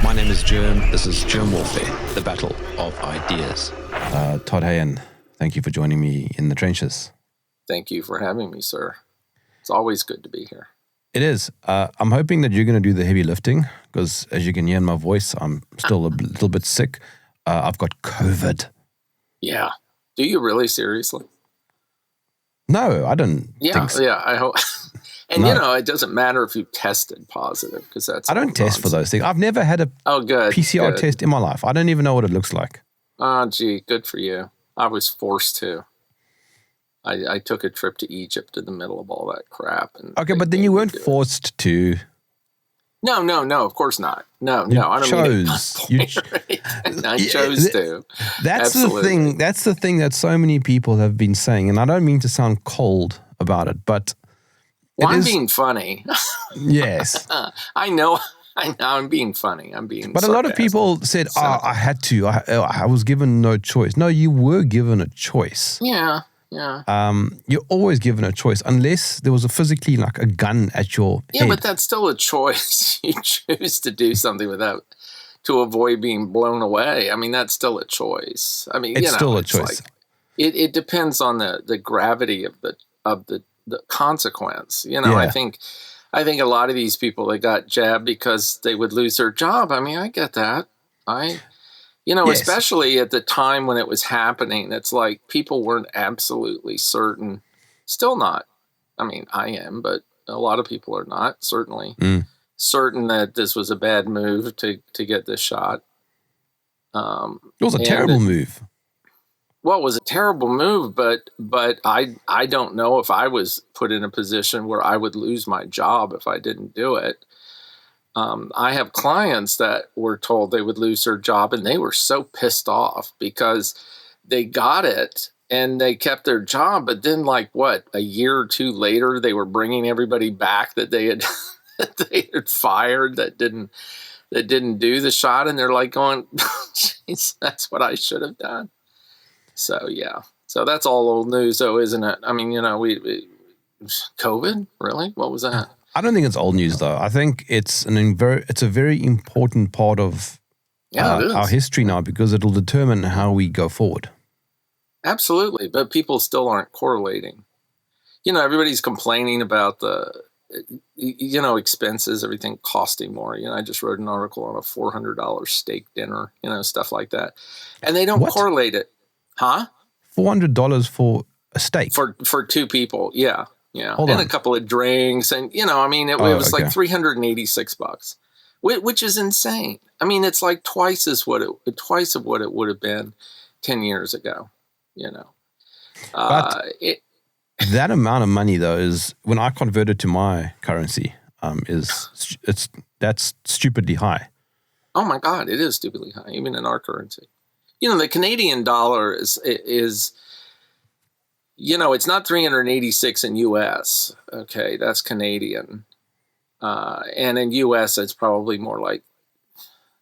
My name is Jerm. This is Jerm Warfare, the battle of ideas. Todd Hayen, thank you for joining me in the trenches. Thank you for having me, sir. It's always good to be here. It is. I'm hoping that you're going to do the heavy lifting because, as you can hear in my voice, I'm still a little bit sick. I've got COVID. Yeah. Do you really? Seriously? No, I don't think so. Yeah, I hope. And, No. it doesn't matter if you tested positive because that's I don't test for those things. I've never had a good PCR good. test in my life. I don't even know what it looks like. Oh, gee, good for you. I was forced to. I took a trip to Egypt in the middle of all that crap. And Okay, but then you weren't forced to. No, of course not. No, I don't chose. mean I chose to. That's Absolutely. the thing. That's the thing that so many people have been saying, and I don't mean to sound cold about it, but I'm being funny. Yes. I know. I'm being funny. I'm being. But a lot of people said, I had to. I was given no choice. No, you were given a choice. Yeah. You're always given a choice unless there was physically like a gun at your head. Yeah, but that's still a choice. You choose to do something to avoid being blown away. I mean, that's still a choice. I mean, it's still a choice. Like, it depends on the gravity of the consequence. Yeah. I think a lot of these people that got jabbed because they would lose their job. I mean, I get that. Yes. Especially at the time when it was happening, it's like people weren't absolutely certain. Still not. I mean, I am, but a lot of people are not certainly certain that this was a bad move to get this shot. It was a terrible move. Well, it was a terrible move, but I don't know if I was put in a position where I would lose my job if I didn't do it. I have clients that were told they would lose their job, and they were so pissed off because they got it and they kept their job. But then, a year or two later, they were bringing everybody back that they had fired that didn't do the shot, and they're like going, "Jeez, that's what I should have done." So yeah, so that's all old news, though, isn't it? I mean, we COVID, really? What was that? I don't think it's old news, though. I think it's a very important part of our history now because it'll determine how we go forward. Absolutely, but people still aren't correlating. Everybody's complaining about the, expenses, everything costing more. I just wrote an article on a $400 steak dinner, stuff like that, and they don't correlate it, huh? $400 for a steak for two people, yeah. Yeah, Hold and on. a couple of drinks, and it was like $386, which is insane. I mean, it's like twice of what it would have been 10 years ago. But that amount of money, though, is when I convert it to my currency, that's stupidly high. Oh my God, it is stupidly high, even in our currency. The Canadian dollar is. It's not 386 in U.S. Okay, that's Canadian. And in U.S., it's probably more like,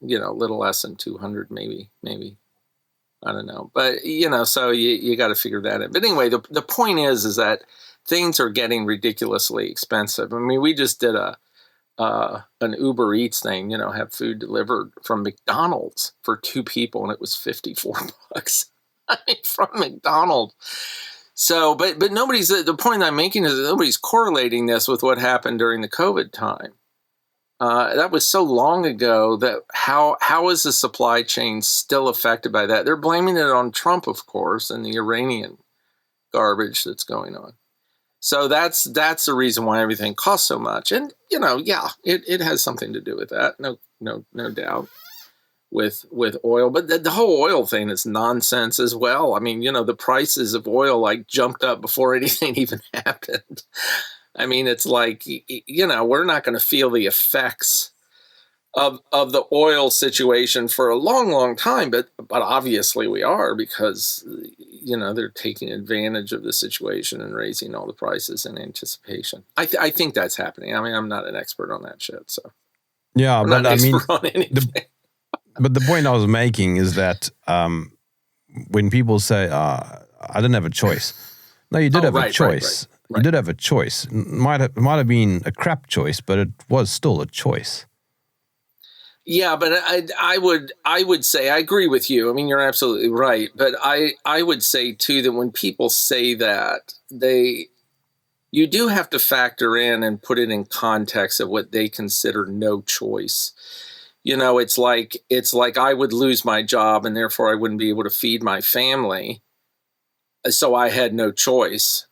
a little less than 200, maybe. I don't know. But, so you got to figure that in. But anyway, the point is that things are getting ridiculously expensive. I mean, we just did an Uber Eats thing, have food delivered from McDonald's for two people, and it was $54. I mean, from McDonald's. So, but nobody's, the point I'm making is that nobody's correlating this with what happened during the COVID time. That was so long ago that how is the supply chain still affected by that? They're blaming it on Trump, of course, and the Iranian garbage that's going on. So that's the reason why everything costs so much. And, it has something to do with that. No doubt. With oil, but the whole oil thing is nonsense as well. I mean, the prices of oil jumped up before anything even happened. I mean, it's like, we're not going to feel the effects of the oil situation for a long, long time, but obviously we are because, they're taking advantage of the situation and raising all the prices in anticipation. I think that's happening. I mean, I'm not an expert on that shit, so. Yeah, I'm but not an expert on anything. But the point I was making is that when people say, I didn't have a choice. No, you did have a choice. Right. You did have a choice. It might have been a crap choice, but it was still a choice. Yeah, but I would say I agree with you. I mean, you're absolutely right. But I would say too that when people say that, you do have to factor in and put it in context of what they consider no choice. It's like I would lose my job and therefore I wouldn't be able to feed my family. So I had no choice.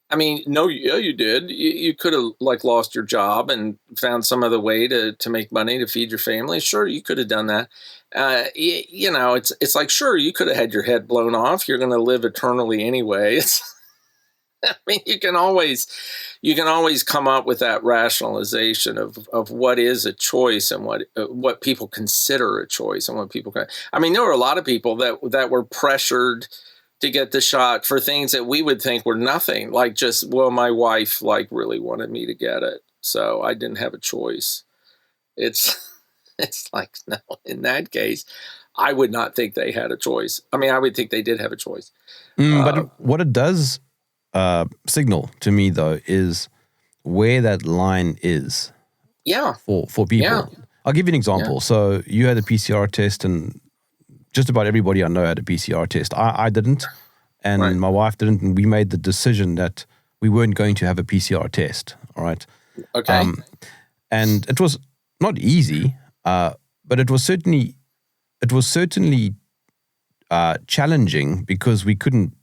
I mean, no, yeah, you did. You could have like lost your job and found some other way to make money to feed your family. Sure, you could have done that. It's like, sure, you could have had your head blown off. You're going to live eternally anyway. I mean, you can always come up with that rationalization of what is a choice and what people consider a choice and what people can. I mean, there were a lot of people that were pressured to get the shot for things that we would think were nothing, like just, well, my wife like really wanted me to get it, so I didn't have a choice. It's it's like, no, in that case, I would not think they had a choice. I mean, I would think they did have a choice. But what it does signal to me, though, is where that line is. Yeah. For people. Yeah. I'll give you an example. Yeah. So you had a PCR test, and just about everybody I know had a PCR test. I didn't, and Right. my wife didn't, and we made the decision that we weren't going to have a PCR test. All right. Okay. And it was not easy, but it was certainly challenging because we couldn't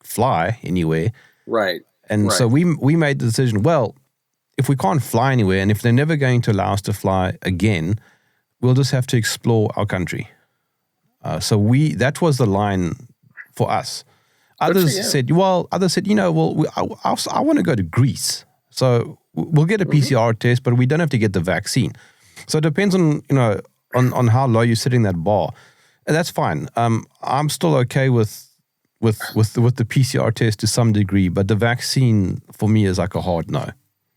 fly anywhere. Right. And so we made the decision, well, if we can't fly anywhere and if they're never going to allow us to fly again, we'll just have to explore our country. So that was the line for us. Others said, I want to go to Greece. So we'll get a PCR test, but we don't have to get the vaccine. So it depends on how low you're setting that bar. And that's fine. I'm still okay with the PCR test to some degree, but the vaccine for me is like a hard no.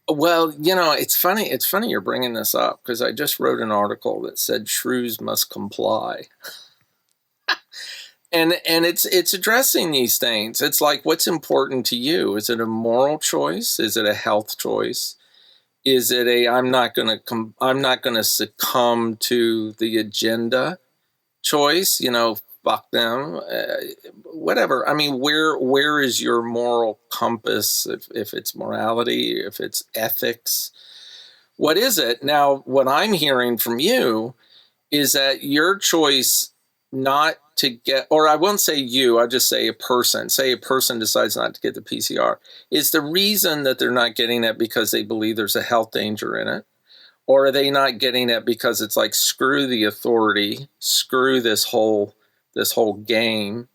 Well, it's funny. It's funny you're bringing this up because I just wrote an article that said shrews must comply. And it's addressing these things. It's like, what's important to you? Is it a moral choice? Is it a health choice? Is it I'm not going to succumb to the agenda choice? Fuck them. Whatever. I mean, where is your moral compass? If it's morality, if it's ethics, what is it? Now, what I'm hearing from you is that your choice not to get, or I won't say you, I'll just say a person. Say a person decides not to get the PCR. Is the reason that they're not getting it because they believe there's a health danger in it? Or are they not getting it because it's like, screw the authority, screw this whole game.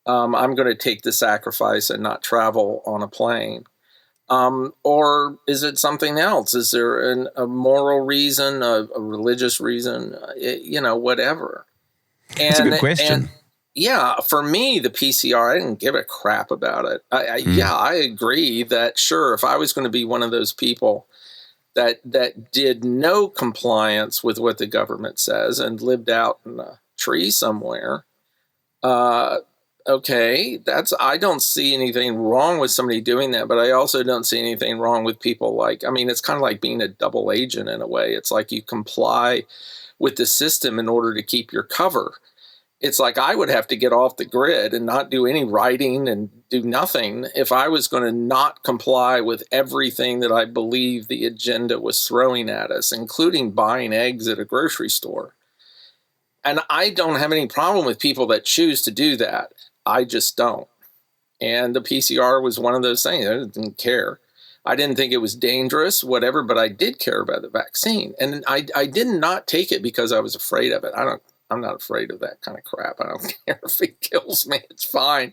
I'm going to take the sacrifice and not travel on a plane. Or is it something else? Is there a moral reason, a religious reason, whatever? That's a good question. And for me, the PCR, I didn't give a crap about it. I agree that, sure, if I was going to be one of those people that did no compliance with what the government says and lived out in a tree somewhere, okay, I don't see anything wrong with somebody doing that, but I also don't see anything wrong with people it's kind of like being a double agent in a way. It's like you comply with the system in order to keep your cover. It's like I would have to get off the grid and not do any writing and do nothing if I was going to not comply with everything that I believe the agenda was throwing at us, including buying eggs at a grocery store. And I don't have any problem with people that choose to do that. I just don't. And the PCR was one of those things. I didn't care. I didn't think it was dangerous, whatever, but I did care about the vaccine. And I did not take it because I was afraid of it. I'm not afraid of that kind of crap. I don't care if it kills me. It's fine.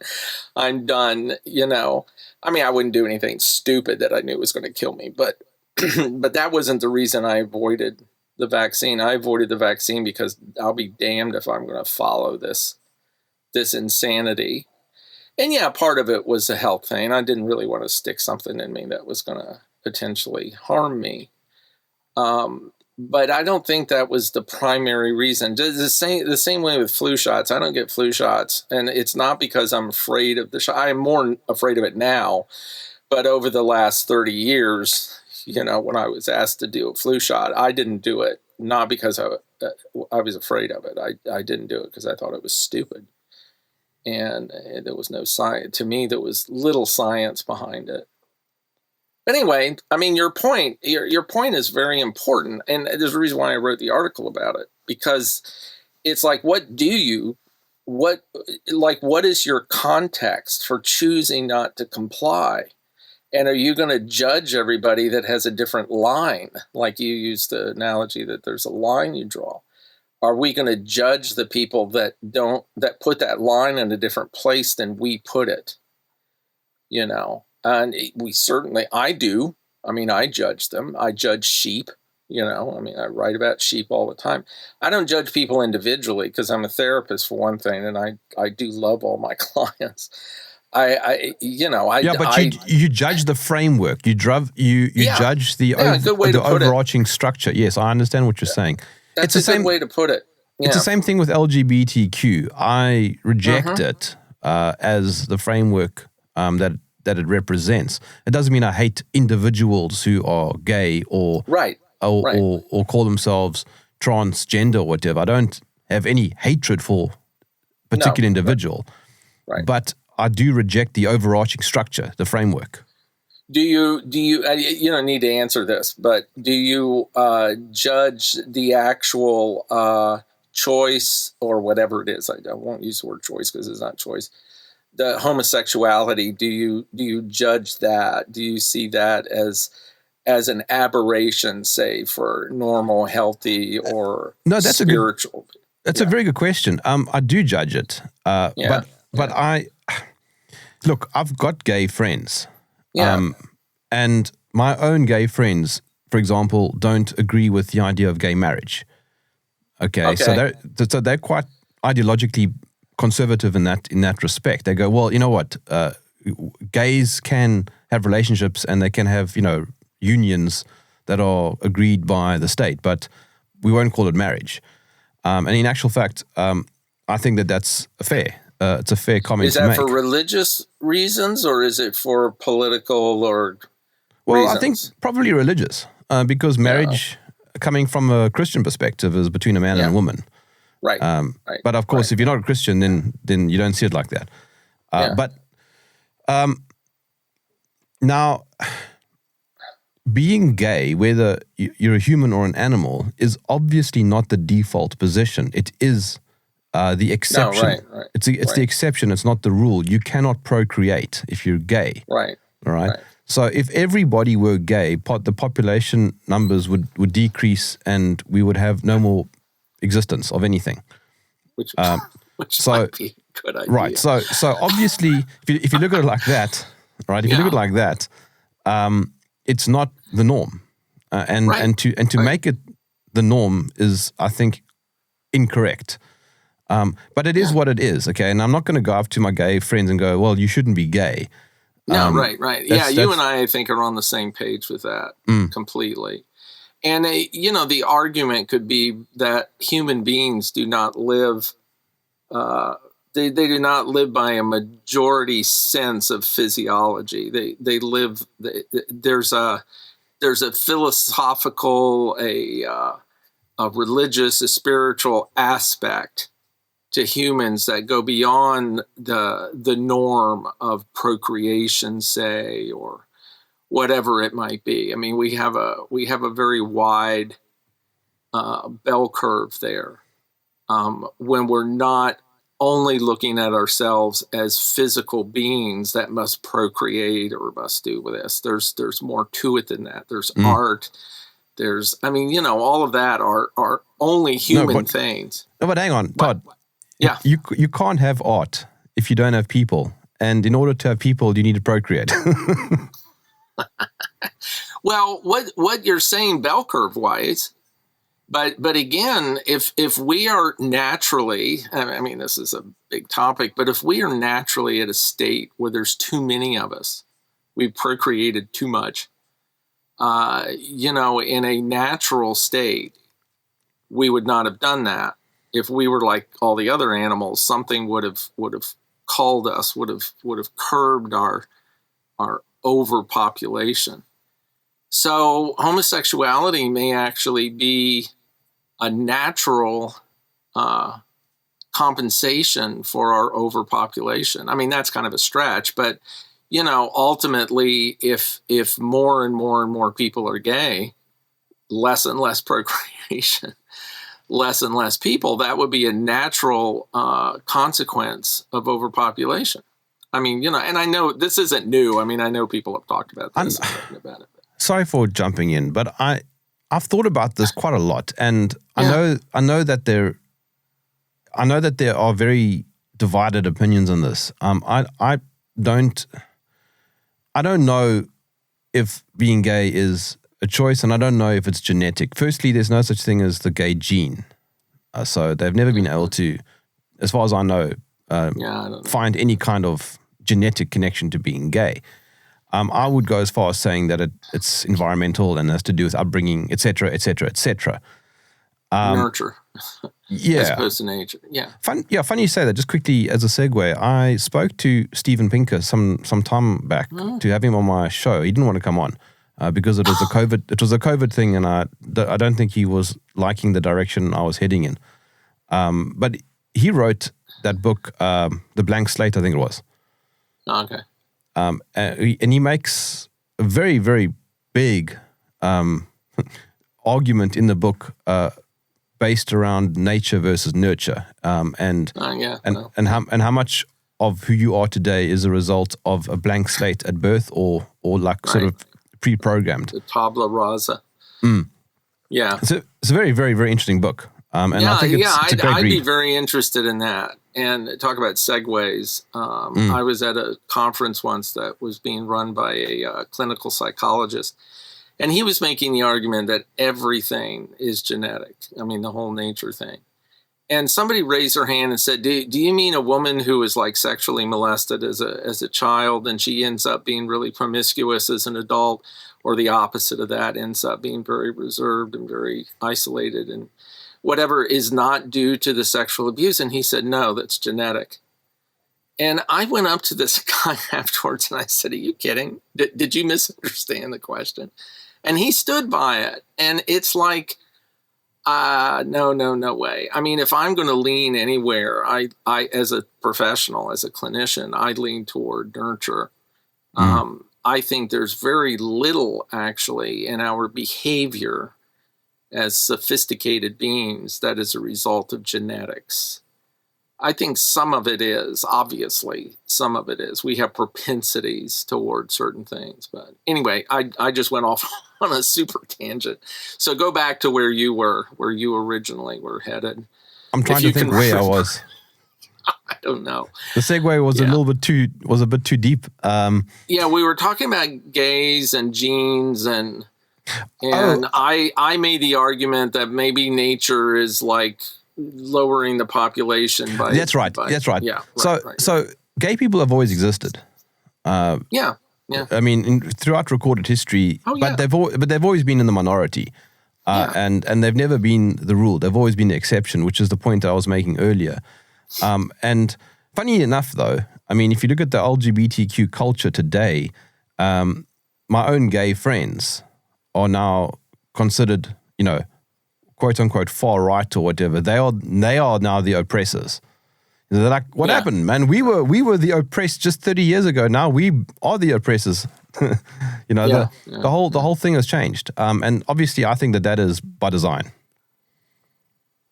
I'm done. I mean, I wouldn't do anything stupid that I knew was going to kill me, but but that wasn't the reason I avoided the vaccine. I avoided the vaccine because I'll be damned if I'm going to follow this insanity. And yeah, part of it was a health thing. I didn't really want to stick something in me that was going to potentially harm me. But I don't think that was the primary reason. The same way with flu shots. I don't get flu shots, and it's not because I'm afraid of the shot. I'm more afraid of it now. But over the last 30 years, when I was asked to do a flu shot, I didn't do it, not because I was afraid of it. I didn't do it because I thought it was stupid. And there was no science. To me, there was little science behind it. Anyway, I mean, your point is very important. And there's a reason why I wrote the article about it, because it's like, what is your context for choosing not to comply? And are you going to judge everybody that has a different line? Like you used the analogy that there's a line you draw. Are we going to judge the people that put that line in a different place than we put it? You know, and I do. I mean, I judge them. I judge sheep. You know, I mean, I write about sheep all the time. I don't judge people individually because I'm a therapist for one thing, and I do love all my clients. You judge the framework. You judge the overarching structure. Yes, I understand what you're saying. That's a good way to put it. Yeah. It's the same thing with LGBTQ. I reject it as the framework that it represents. It doesn't mean I hate individuals who are gay or call themselves transgender or whatever. I don't have any hatred for a particular individual. Right. But I do reject the overarching structure, the framework. Do you don't need to answer this, but do you judge the actual choice or whatever it is? I won't use the word choice because it's not choice. The homosexuality, do you judge that? Do you see that as an aberration, say, for normal, healthy, or spiritual? That's a very good question. I do judge it, but I've got gay friends. Yeah. And my own gay friends, for example, don't agree with the idea of gay marriage. Okay. So they're quite ideologically conservative in that respect. They go, well, you know what? Gays can have relationships and they can have, unions that are agreed by the state, but we won't call it marriage. And in actual fact, I think that's fair. It's a fair comment to make. Is that for religious reasons or is it for political or reasons? I think probably religious, because marriage, coming from a Christian perspective, is between a man and a woman. Right. But of course, if you're not a Christian, then you don't see it like that. But now, being gay, whether you're a human or an animal, is obviously not the default position. It is the exception. No, right. It's the exception. It's not the rule. You cannot procreate if you're gay. Right. All right. So if everybody were gay, the population numbers would decrease, and we would have no more existence of anything. Which might be a good idea. Right. So obviously, if you look at it like that, right? If you look at it like that, it's not the norm, and to make it the norm is, I think, incorrect. But it is what it is, okay? And I'm not going to go up to my gay friends and go, well, you shouldn't be gay. No, right. Yeah, you and I think, are on the same page with that completely. And, the argument could be that human beings do not live, they do not live by a majority sense of physiology. They live, there's a philosophical, a religious, a spiritual aspect to humans that go beyond the norm of procreation, say, or whatever it might be. I mean, we have a very wide bell curve there when we're not only looking at ourselves as physical beings that must procreate or must do with this. There's more to it than that. There's art. There's, all of that are only human things. No, but hang on, Todd. Yeah. You can't have art if you don't have people. And in order to have people, you need to procreate. Well, what you're saying bell curve wise, but again, if we are naturally, this is a big topic, but if we are naturally at a state where there's too many of us, we've procreated too much, in a natural state, we would not have done that. If we were like all the other animals, something would have called us, would have curbed our overpopulation. So homosexuality may actually be a natural compensation for our overpopulation. I mean, that's kind of a stretch, but ultimately, if more and more and more people are gay, less and less procreation, less and less people, that would be a natural consequence of overpopulation. I mean, and I know this isn't new. I mean, I know people have talked about this and written about it. Sorry for jumping in, but I've thought about this quite a lot, and Yeah. I know that there are very divided opinions on this. I don't know if being gay is a choice, and I don't know if it's genetic. Firstly, there's no such thing as the gay gene, so they've never been able to, as far as I know, I don't know. find any kind of genetic connection to being gay. I would go as far as saying that it's environmental and has to do with upbringing, etc., etc., etc. Nurture, Yeah. as opposed to nature. Yeah. Funny you say that. Just quickly as a segue, I spoke to Steven Pinker some time back to have him on my show. He didn't want to come on because it was a COVID thing, and I don't think he was liking the direction I was heading in. But he wrote that book, The Blank Slate, I think it was. Okay. And he makes a very, very big argument in the book based around nature versus nurture, and how much of who you are today is a result of a blank slate at birth, or like sort of pre-programmed. The tabula rasa. Yeah. It's a very, very, very interesting book. And I think it's a great I'd read. be very interested in that. And talk about segues. I was at a conference once that was being run by a clinical psychologist, and he was making the argument that everything is genetic. I mean, the whole nature thing. And somebody raised their hand and said, do you mean a woman who was like sexually molested as a child and she ends up being really promiscuous as an adult, or the opposite of that, ends up being very reserved and very isolated and whatever, is not due to the sexual abuse? And he said, no, that's genetic. And I went up to this guy afterwards and I said, are you kidding? Did you misunderstand the question? And he stood by it. And it's like, no way. I mean, if I'm going to lean anywhere, I as a professional, as a clinician, I lean toward nurture. I think there's very little actually in our behavior as sophisticated beings that is a result of genetics. I think some of it is, obviously, some of it is. We have propensities toward certain things. But anyway, I just went off on a super tangent. So go back to where you originally were headed. I'm trying to think where I was. I don't know. The segue was a bit too deep. Yeah, we were talking about gays and genes and I made the argument that maybe nature is like lowering the population by. That's right. Yeah. So gay people have always existed. Yeah. I mean, throughout recorded history, but they've always been in the minority, and they've never been the rule. They've always been the exception, which is the point I was making earlier. And funny enough, though, I mean, if you look at the LGBTQ culture today, my own gay friends are now considered, quote unquote, far right or whatever. They are now the oppressors. They're like, what happened, man? We were the oppressed just 30 years ago. Now we are the oppressors. The whole thing has changed. And obviously, I think that is by design.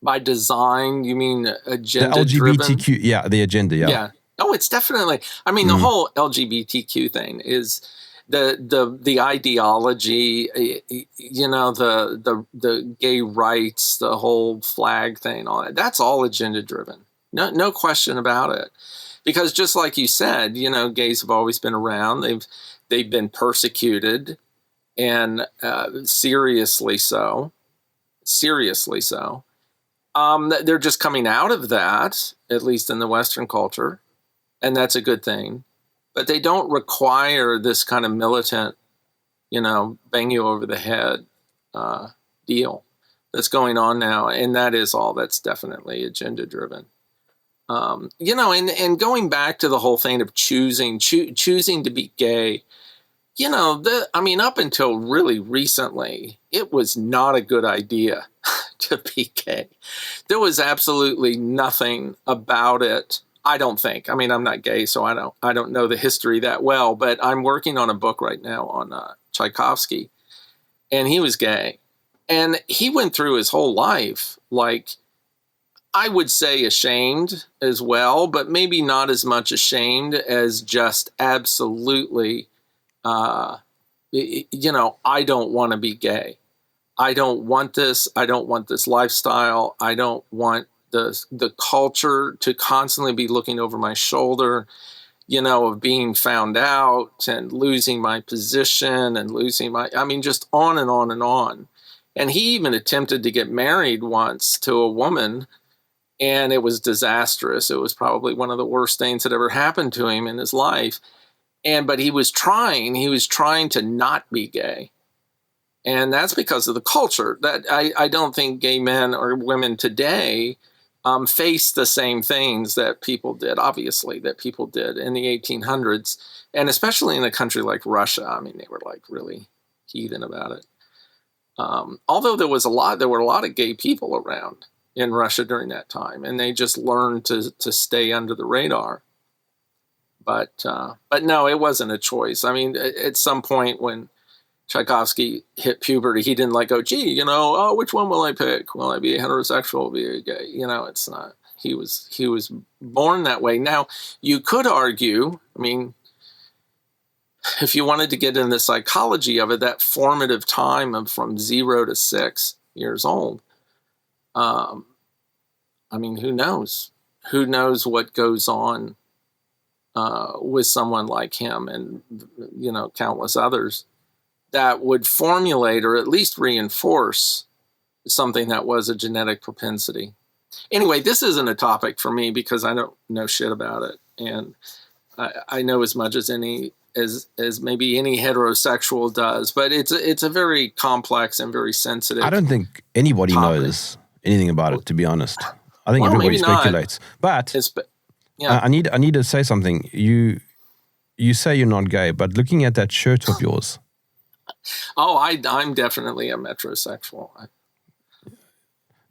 By design, you mean agenda? The LGBTQ, the agenda, yeah. Oh, it's definitely. I mean, the whole LGBTQ thing is the ideology. The gay rights, the whole flag thing, all that. That's all agenda driven. No question about it. Because just like you said, gays have always been around. They've been persecuted, and seriously so. They're just coming out of that, at least in the Western culture, and that's a good thing. But they don't require this kind of militant, bang you over the head deal that's going on now, and that's definitely agenda driven. And going back to the whole thing of choosing to be gay, up until really recently, it was not a good idea to be gay. There was absolutely nothing about it. I don't think. I mean, I'm not gay, so I don't know the history that well. But I'm working on a book right now on Tchaikovsky, and he was gay, and he went through his whole life like, I would say, ashamed as well, but maybe not as much ashamed as just absolutely. I don't want to be gay. I don't want this. I don't want this lifestyle. I don't want the culture to constantly be looking over my shoulder, of being found out and losing my position and just on and on and on. And he even attempted to get married once to a woman, and it was disastrous. It was probably one of the worst things that ever happened to him in his life. But he was trying to not be gay. And that's because of the culture. That I don't think gay men or women today face the same things that people did in the 1800s, and especially in a country like Russia. I mean, they were like really heathen about it. Although there were a lot of gay people around in Russia during that time, and they just learned to stay under the radar. But no, it wasn't a choice. I mean, at some point when Tchaikovsky hit puberty, he didn't go, which one will I pick? Will I be a heterosexual, be a gay? It's not. He was born that way. Now, you could argue, I mean, if you wanted to get into the psychology of it, that formative time of from 0 to 6 years old, I mean, who knows? Who knows what goes on with someone like him and, countless others that would formulate or at least reinforce something that was a genetic propensity. Anyway, this isn't a topic for me because I don't know shit about it. And I know as much as maybe any heterosexual does, but it's a very complex and very sensitive. I don't think anybody knows anything about it, to be honest. I think everybody speculates. But yeah. I need to say something. You say you're not gay, but looking at that shirt of yours. Oh, I'm definitely a metrosexual.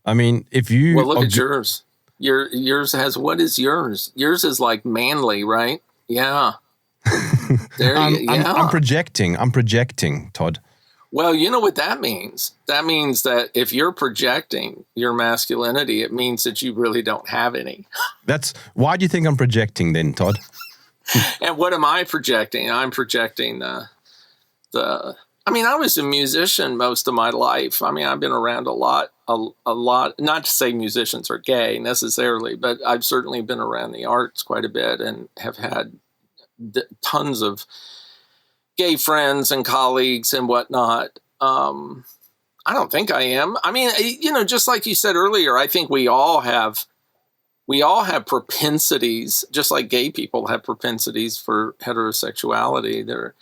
I mean, if you look at yours. Yours has, what is yours? Yours is like manly, right? Yeah. I'm projecting, Todd. Well, you know what that means? That means that if you're projecting your masculinity, it means that you really don't have any. Why do you think I'm projecting then, Todd? And what am I projecting? I'm projecting I mean, I was a musician most of my life. I mean, I've been around a lot, not to say musicians are gay necessarily, but I've certainly been around the arts quite a bit and have had tons of gay friends and colleagues and whatnot. I don't think I am. I mean, just like you said earlier, I think we all have propensities, just like gay people have propensities for heterosexuality.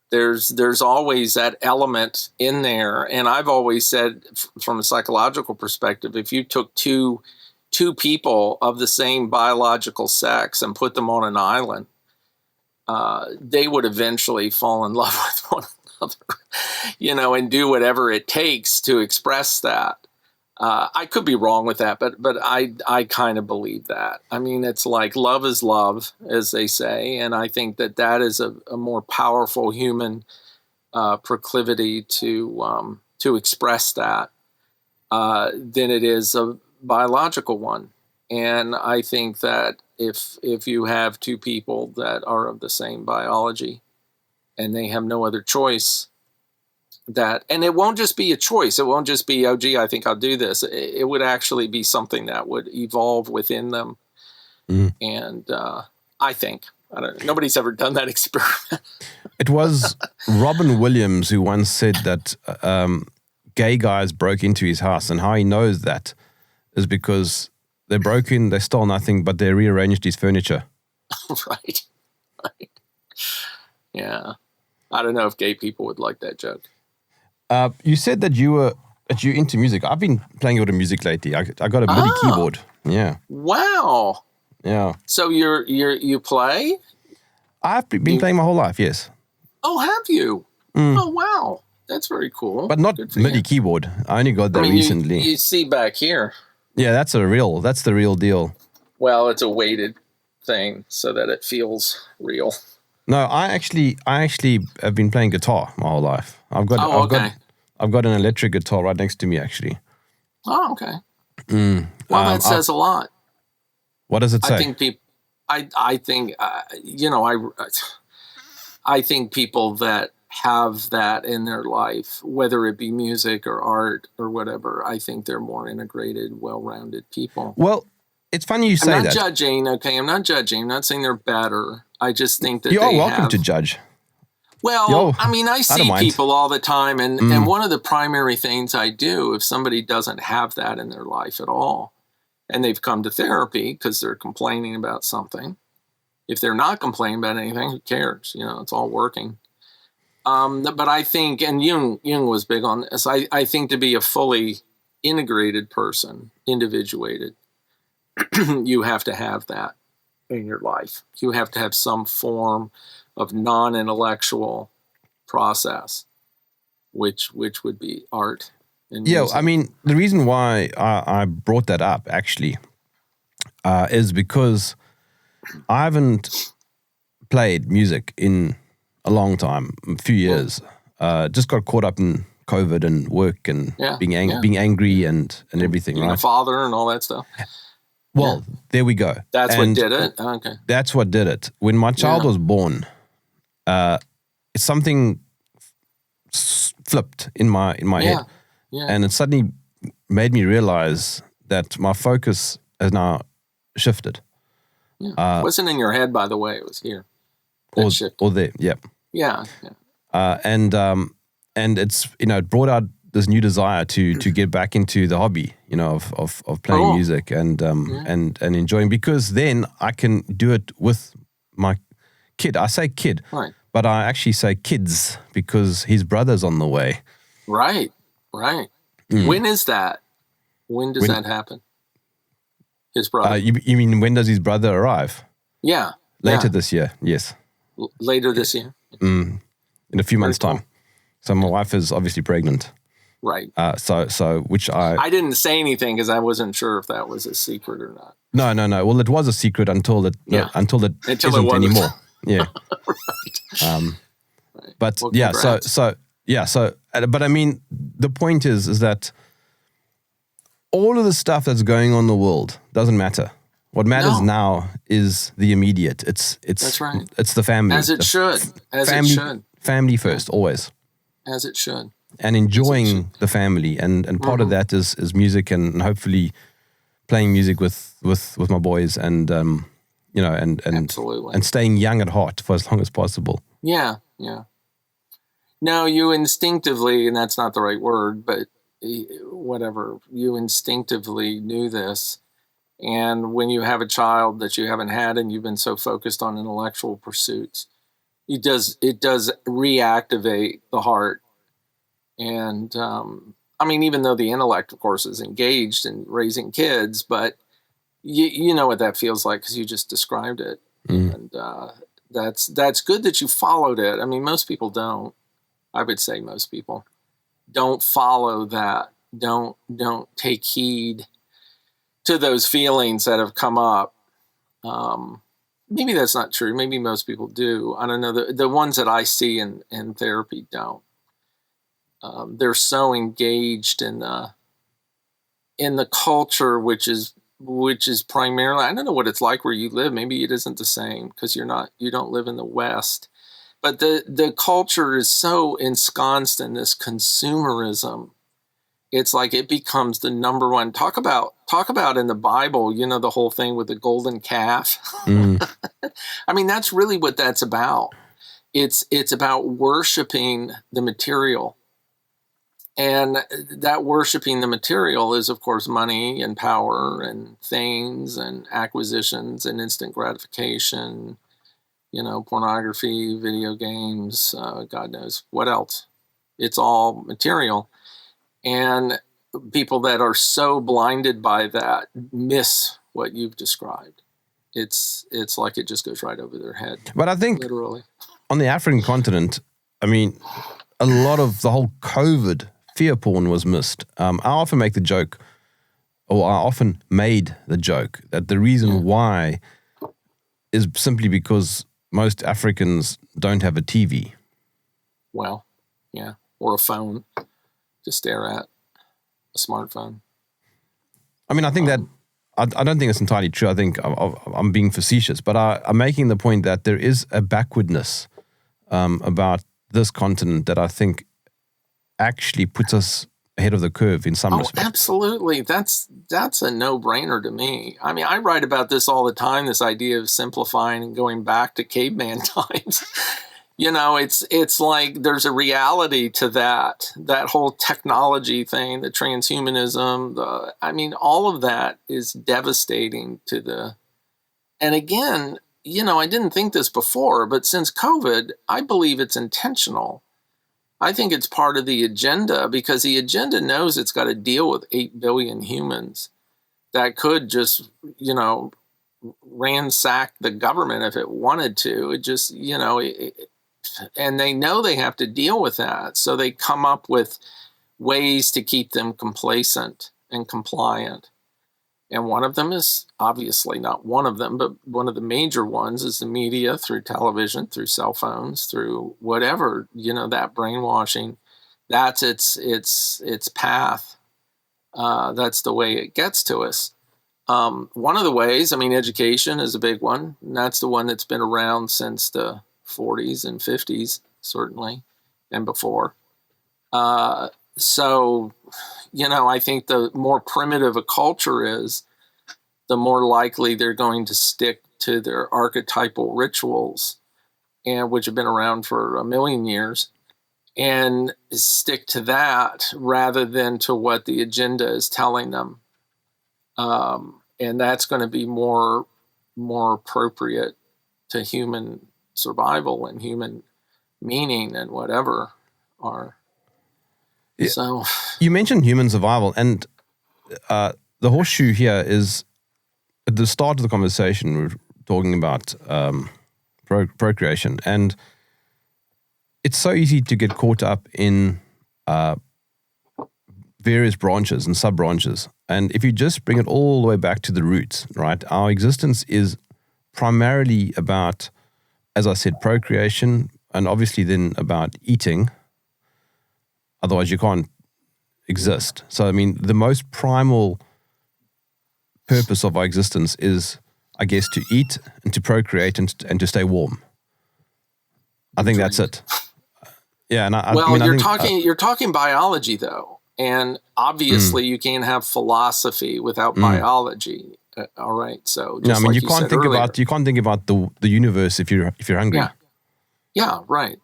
There's always that element in there. And I've always said from a psychological perspective, if you took two people of the same biological sex and put them on an island, they would eventually fall in love with one another, and do whatever it takes to express that. I could be wrong with that, but I kind of believe that. I mean, it's like love is love, as they say, and I think that is a more powerful human proclivity to express that than it is a biological one. And I think that if you have two people that are of the same biology and they have no other choice, and it won't just be a choice. It won't just be, oh, gee, I think I'll do this. It would actually be something that would evolve within them. Mm. And I think, nobody's ever done that experiment. It was Robin Williams who once said that gay guys broke into his house, and how he knows that is because they broke in, they stole nothing, but they rearranged his furniture. Right. Yeah. I don't know if gay people would like that joke. You said that you're into music. I've been playing a lot of music lately. I got a MIDI keyboard. Yeah. Wow. Yeah. So you play? I've been playing my whole life. Yes. Oh, have you? Mm. Oh, wow. That's very cool. But not Good for MIDI you. keyboard. I only got that I mean, recently. You see back here. Yeah, that's the real deal. Well, it's a weighted thing so that it feels real. No, I actually have been playing guitar my whole life. I've got an electric guitar right next to me actually. Oh, okay. Well, that says a lot. What does it say? I think people. I think I think people that have that in their life, whether it be music or art or whatever, I think they're more integrated, well-rounded people. Well, it's funny you say that. I'm not judging, okay? I'm not judging. I'm not saying they're better. I just think that you are welcome to judge. Well, I mean, I see mind. people all the time, and one of the primary things I do, if somebody doesn't have that in their life at all, and they've come to therapy because they're complaining about something, if they're not complaining about anything, who cares? You know, it's all working. But I think, and Jung was big on this, I think to be a fully integrated person, individuated, you have to have that in your life. You have to have some form of non-intellectual process, which would be art. And yeah, music. I mean, the reason why I brought that up actually is because I haven't played music in a long time, a few years. Just got caught up in COVID and work and being angry and everything, being right? a father and all that stuff. Well, there we go. That's what did it? Okay. That's what did it. When my child was born, something flipped in my head. Yeah. And it suddenly made me realize that my focus has now shifted. Yeah. It wasn't in your head, by the way. It was here. Or there, yeah. Yeah. And it's, it brought out this new desire to get back into the hobby, of playing music and enjoying, because then I can do it with my kid. I say kid, right, but I actually say kids because his brother's on the way. Right. When is that? When does that happen? His brother. You mean when does his brother arrive? Yeah. Later this year, yes. Later this year? In a few months' time. So my wife is obviously pregnant. Right. So which I didn't say anything because I wasn't sure if that was a secret or not. No. Well, it was a secret until it isn't anymore. Yeah. Right. But well, but I mean, the point is that all of the stuff that's going on in the world doesn't matter. What matters now is the immediate. It's that's right. It's the family. As it should. It should. Family first, always. As it should. And enjoying the family, and part of that is music, and hopefully playing music with my boys, and Absolutely. and staying young at heart for as long as possible. Yeah. Now you instinctively, and that's not the right word, but whatever, you instinctively knew this. And when you have a child that you haven't had and you've been so focused on intellectual pursuits, it does reactivate the heart. And I mean, even though the intellect, of course, is engaged in raising kids, but you know what that feels like because you just described it. And that's good that you followed it. I mean, most people don't. I would say most people don't follow that. Don't take heed to those feelings that have come up. Maybe that's not true. Maybe most people do. I don't know. The ones that I see in therapy don't. They're so engaged in the culture, which is primarily, I don't know what it's like where you live. Maybe it isn't the same because you don't live in the West. But the culture is so ensconced in this consumerism. It's like it becomes the number one. Talk about in the Bible, the whole thing with the golden calf. I mean, that's really what that's about. It's about worshiping the material. And that worshiping the material is, of course, money and power and things and acquisitions and instant gratification, pornography, video games, God knows what else. It's all material. And people that are so blinded by that miss what you've described. It's like it just goes right over their head. But I think literally on the African continent, I mean, a lot of the whole COVID fear porn was missed. I often make the joke, or I often made the joke, that the reason why is simply because most Africans don't have a TV. Well, yeah, or a phone to stare at, a smartphone. I mean, I think that, I don't think it's entirely true. I think I'm being facetious, but I'm making the point that there is a backwardness about this continent that I think actually puts us ahead of the curve in some respects. Absolutely. That's a no-brainer to me. I mean, I write about this all the time, this idea of simplifying and going back to caveman times. You know, it's like there's a reality to that whole technology thing, the transhumanism, I mean, all of that is devastating and again, you know, I didn't think this before, but since COVID, I believe it's intentional. I think it's part of the agenda because the agenda knows it's got to deal with 8 billion humans that could just, you know, ransack the government if it wanted to. It just, you know, and they know they have to deal with that. So they come up with ways to keep them complacent and compliant. And one of them is obviously not one of them, but one of the major ones is the media through television, through cell phones, through whatever, you know, that brainwashing. That's its path. That's the way it gets to us. One of the ways, I mean, education is a big one. And that's the one that's been around since the 40s and 50s, certainly, and before. So, you know, I think the more primitive a culture is, the more likely they're going to stick to their archetypal rituals, and which have been around for 1 million years, and stick to that rather than to what the agenda is telling them. And that's going to be more appropriate to human survival and human meaning and whatever are. Yeah. So you mentioned human survival, and the horseshoe here is at the start of the conversation. We're talking about procreation, and it's so easy to get caught up in various branches and sub branches. And if you just bring it all the way back to the roots, right? Our existence is primarily about, as I said, procreation, and obviously then about eating. Otherwise, you can't exist. So, I mean, the most primal purpose of our existence is, I guess, to eat and to procreate and to stay warm. I think that's it. Yeah, and you're talking biology though, and obviously you can't have philosophy without biology. All right, so just you can't think about the universe if you're hungry. Yeah, right.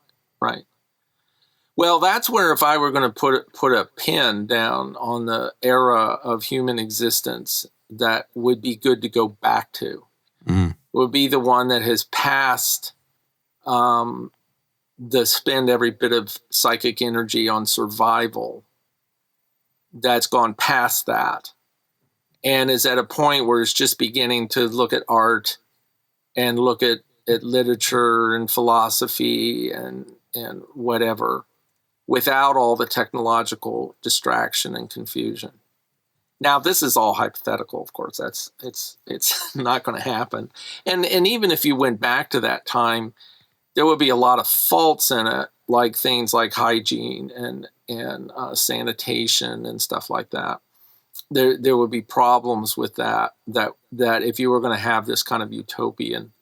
Well, that's where if I were going to put a pin down on the era of human existence that would be good to go back to, would be the one that has passed the spend every bit of psychic energy on survival, that's gone past that and is at a point where it's just beginning to look at art and look at literature and philosophy and whatever, without all the technological distraction and confusion. Now, this is all hypothetical, of course. It's not going to happen. And even if you went back to that time, there would be a lot of faults in it, like things like hygiene and sanitation and stuff like that. There would be problems with that if you were going to have this kind of utopian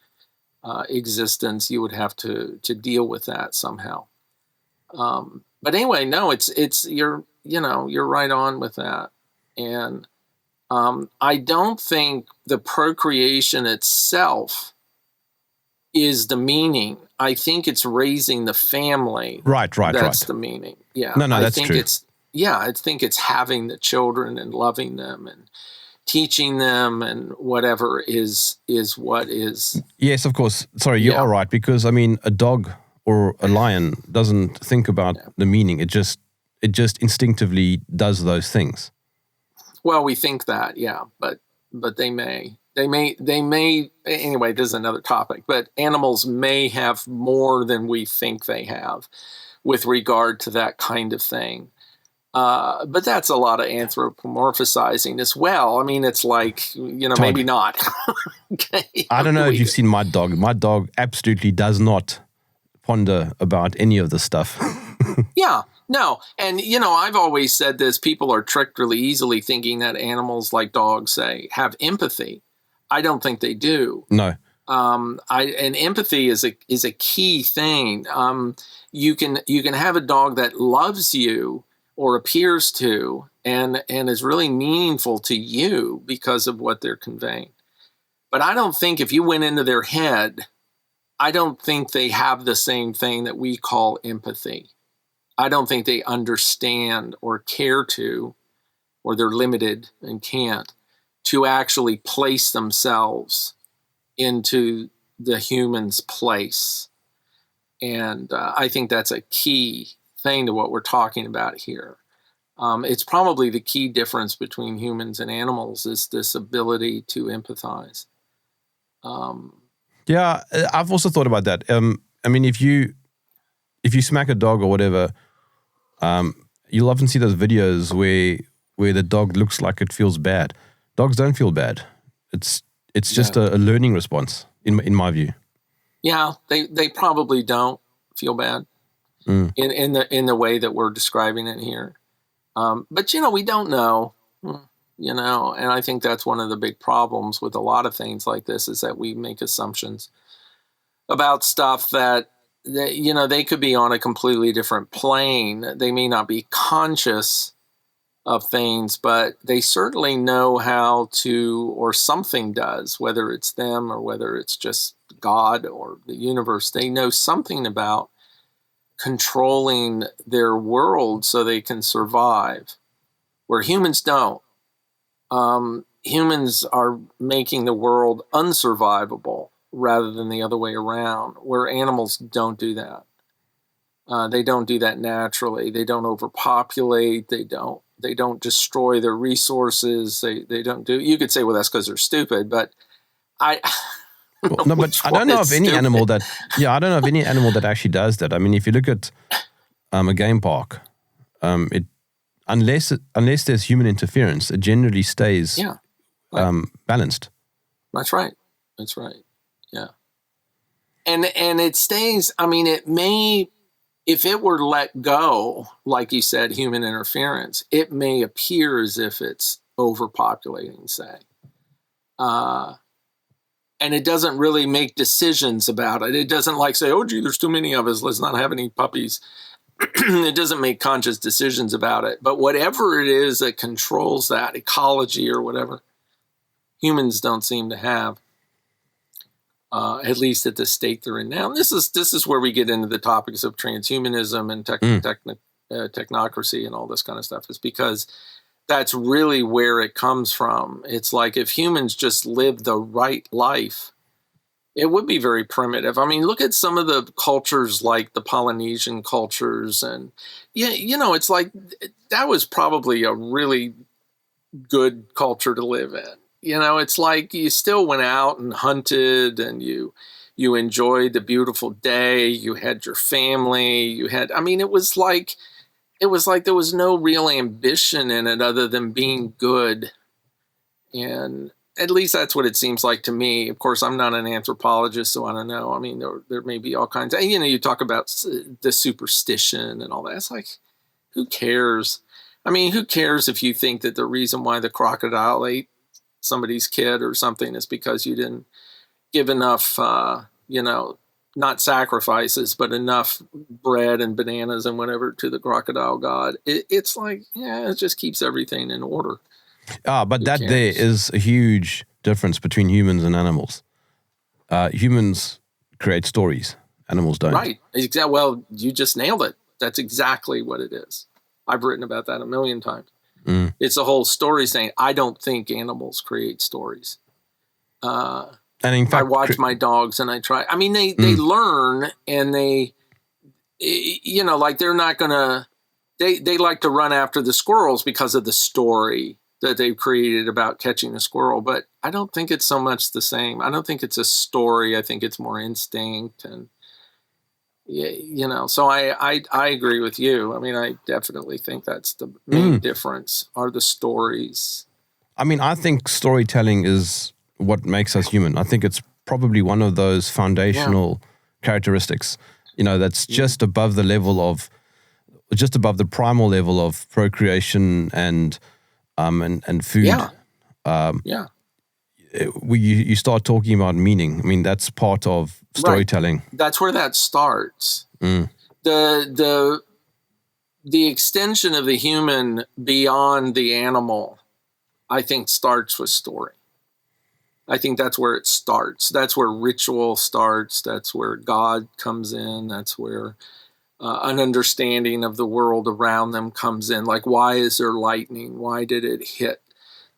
existence, you would have to deal with that somehow. But anyway, no, you're right on with that. And I don't think the procreation itself is the meaning. I think it's raising the family. Right. That's the meaning. Yeah. No, that's true. I think it's having the children and loving them and teaching them and whatever is what is. Yes, of course. Sorry, you are right, because I mean, a dog or a lion doesn't think about the meaning. It just instinctively does those things. Well, we think that, yeah, but they may anyway, this is another topic, but animals may have more than we think they have. with regard to that kind of thing. But that's a lot of anthropomorphizing as well. I mean, it's like, Todd, maybe not. Okay. I don't know if you've seen my dog. My dog absolutely does not ponder about any of this stuff. Yeah, no. And, I've always said this, people are tricked really easily thinking that animals like dogs, say, have empathy. I don't think they do. No. And empathy is a key thing. You can have a dog that loves you or appears to, and is really meaningful to you because of what they're conveying. But I don't think if you went into their head, I don't think they have the same thing that we call empathy. I don't think they understand or care to, or they're limited and can't, to actually place themselves into the human's place. And I think that's a key thing to what we're talking about here. It's probably the key difference between humans and animals is this ability to empathize. Yeah, I've also thought about that. I mean, if you smack a dog or whatever, you'll often see those videos where the dog looks like it feels bad. Dogs don't feel bad. It's just a learning response, in my view. Yeah, they probably don't feel bad in the way that we're describing it here. But we don't know. And I think that's one of the big problems with a lot of things like this is that we make assumptions about stuff that they could be on a completely different plane. They may not be conscious of things, but they certainly know how to, or something does, whether it's them or whether it's just God or the universe. They know something about controlling their world so they can survive, where humans don't. Humans are making the world unsurvivable rather than the other way around, where animals don't do that. They don't do that naturally. They don't overpopulate. They don't destroy their resources. They don't do. You could say, well, that's because they're stupid, but I don't know of any animal that. Yeah, I don't know of any animal that actually does that. I mean, if you look at a game park, unless there's human interference, it generally stays balanced. That's right. Yeah, and it stays. I mean, it may. If it were let go, like you said, human interference, it may appear as if it's overpopulating, say. And it doesn't really make decisions about it. It doesn't say, oh, gee, there's too many of us, let's not have any puppies. It doesn't make conscious decisions about it. But whatever it is that controls that, ecology or whatever, humans don't seem to have. At least at the state they're in now. And this is where we get into the topics of transhumanism and technocracy and all this kind of stuff, is because that's really where it comes from. It's like if humans just lived the right life, it would be very primitive. I mean, look at some of the cultures like the Polynesian cultures. And, it's like that was probably a really good culture to live in. It's like you still went out and hunted and you enjoyed the beautiful day. You had your family. It was like there was no real ambition in it other than being good. And at least that's what it seems like to me. Of course, I'm not an anthropologist, so I don't know. I mean, there may be all kinds of, you talk about the superstition and all that. It's like, who cares? I mean, who cares if you think that the reason why the crocodile ate somebody's kid or something is because you didn't give enough, not sacrifices, but enough bread and bananas and whatever to the crocodile god. It's like, it just keeps everything in order. But that there is a huge difference between humans and animals. Humans create stories. Animals don't. Right. Exactly. Well, you just nailed it. That's exactly what it is. I've written about that a million times. It's a whole story saying, I don't think animals create stories. And in fact, I watch my dogs and I try. I mean, they learn and they, they're not going to, they like to run after the squirrels because of the story that they've created about catching a squirrel. But I don't think it's so much the same. I don't think it's a story. I think it's more instinct. And, So I agree with you. I mean, I definitely think that's the main difference, are the stories. I mean, I think storytelling is what makes us human. I think it's probably one of those foundational characteristics, that's just above the level of, just above the primal level of procreation and food. Yeah. You start talking about meaning. I mean, that's part of storytelling. Right. That's where that starts. The extension of the human beyond the animal, I think, starts with story. I think that's where it starts. That's where ritual starts. That's where God comes in. That's where an understanding of the world around them comes in. Like, why is there lightning? Why did it hit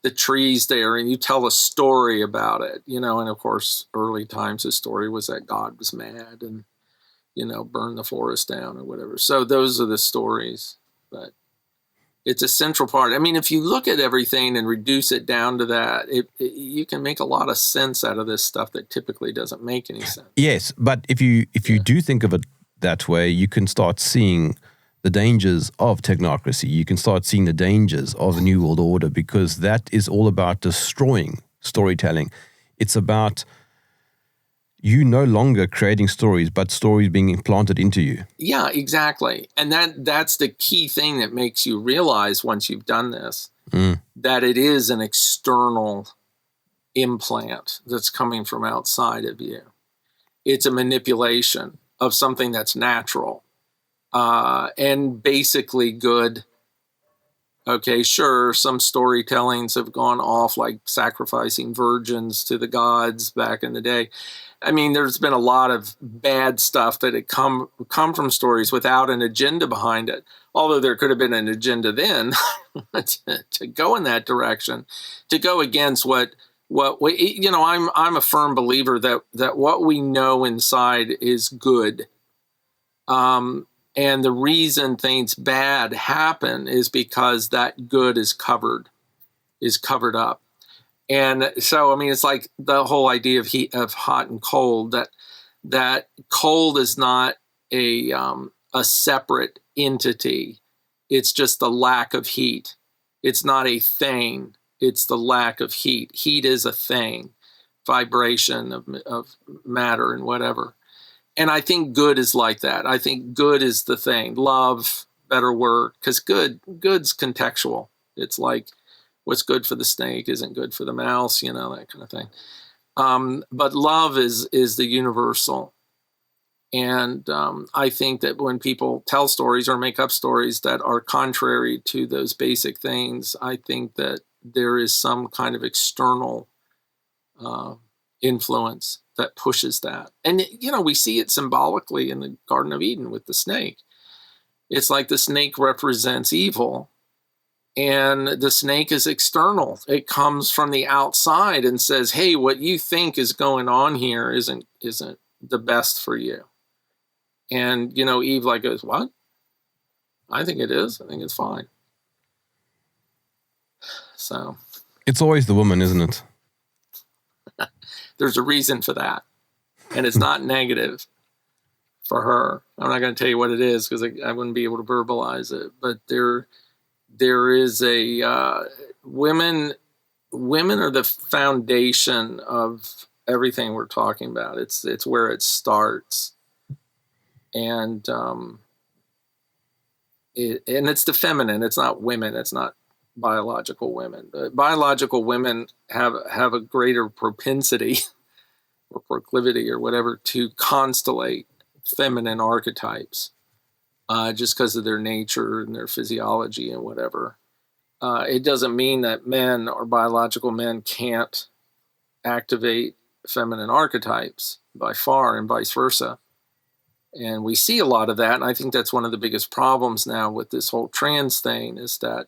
the trees there? And you tell a story about it, and of course, early times, the story was that God was mad and, burned the forest down or whatever. So those are the stories, but it's a central part. I mean, if you look at everything and reduce it down to that, you can make a lot of sense out of this stuff that typically doesn't make any sense. Yes, but if you do think of it that way, you can start seeing the dangers of technocracy. You can start seeing the dangers of the New World Order, because that is all about destroying storytelling. It's about you no longer creating stories, but stories being implanted into you. Yeah, exactly. And that's the key thing that makes you realize, once you've done this, that it is an external implant that's coming from outside of you. It's a manipulation of something that's natural and basically good. Okay, sure, some storytellings have gone off, like sacrificing virgins to the gods back in the day. I mean, there's been a lot of bad stuff that had come from stories without an agenda behind it. Although there could have been an agenda then to go in that direction, to go against what we, I'm a firm believer that what we know inside is good. And the reason things bad happen is because that good is covered up. And so, I mean, it's like the whole idea of heat, of hot and cold, that cold is not a separate entity. It's just the lack of heat. It's not a thing. It's the lack of heat. Heat is a thing, vibration of matter and whatever. And I think good is like that. I think good is the thing. Love, better word, because good's contextual. It's like, what's good for the snake isn't good for the mouse, that kind of thing. But love is the universal. And I think that when people tell stories or make up stories that are contrary to those basic things, I think that there is some kind of external influence that pushes that. And, we see it symbolically in the Garden of Eden with the snake. It's like the snake represents evil. And the snake is external. It comes from the outside and says, hey, what you think is going on here isn't the best for you. And, Eve goes, what? I think it is. I think it's fine. So. It's always the woman, isn't it? There's a reason for that. And it's not negative for her. I'm not going to tell you what it is, because I wouldn't be able to verbalize it. But there is a women are the foundation of everything we're talking about. It's where it starts, and it's the feminine. It's not women. It's not biological women. Biological women have a greater propensity or proclivity or whatever to constellate feminine archetypes. Just because of their nature and their physiology and whatever. It doesn't mean that men or biological men can't activate feminine archetypes by far, and vice versa. And we see a lot of that. And I think that's one of the biggest problems now with this whole trans thing, is that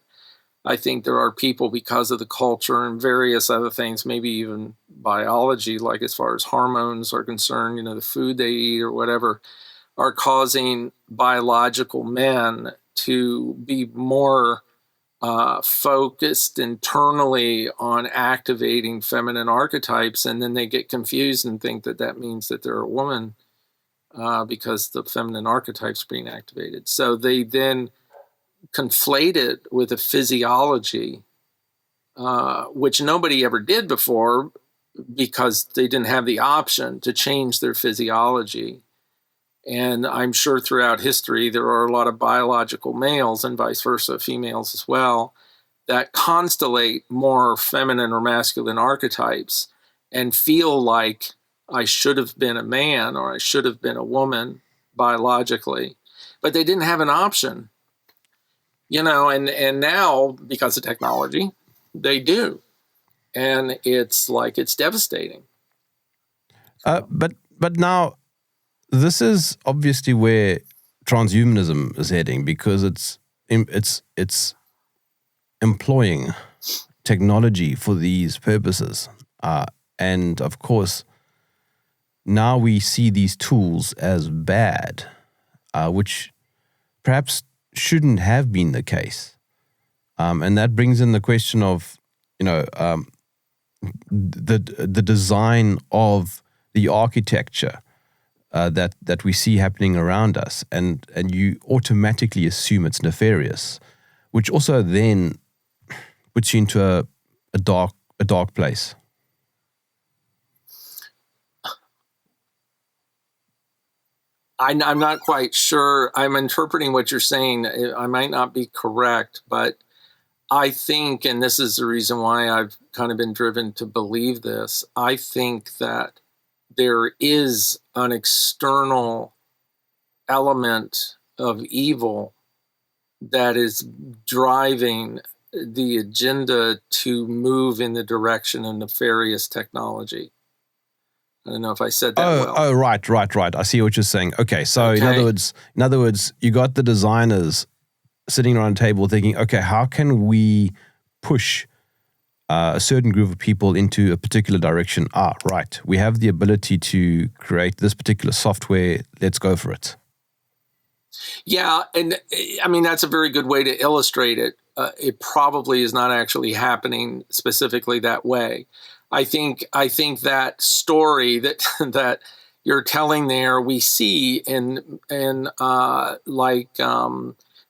I think there are people, because of the culture and various other things, maybe even biology, like as far as hormones are concerned, the food they eat or whatever, are causing biological men to be more focused internally on activating feminine archetypes, and then they get confused and think that means that they're a woman. because the feminine archetype's being activated. So they then conflate it with a physiology, which nobody ever did before because they didn't have the option to change their physiology. And I'm sure throughout history, there are a lot of biological males and vice versa, females as well, that constellate more feminine or masculine archetypes and feel like I should have been a man or I should have been a woman biologically, but they didn't have an option, and now because of technology, they do. And it's devastating. But now, this is obviously where transhumanism is heading, because it's employing technology for these purposes, and of course, now we see these tools as bad, which perhaps shouldn't have been the case, and that brings in the question of the design of the architecture that we see happening around us, and you automatically assume it's nefarious, which also then puts you into a dark place. I'm not quite sure. I'm interpreting what you're saying. I might not be correct, but I think, and this is the reason why I've kind of been driven to believe this, I think that there is an external element of evil that is driving the agenda to move in the direction of nefarious technology. I don't know if I said that well. Oh, right. I see what you're saying. Okay, so Okay. in other words, you got the designers sitting around a table thinking, okay, how can we push a certain group of people into a particular direction? Right. We have the ability to create this particular software. Let's go for it. Yeah, and I mean, that's a very good way to illustrate it. It probably is not actually happening specifically that way. I think that story that you're telling there, we see in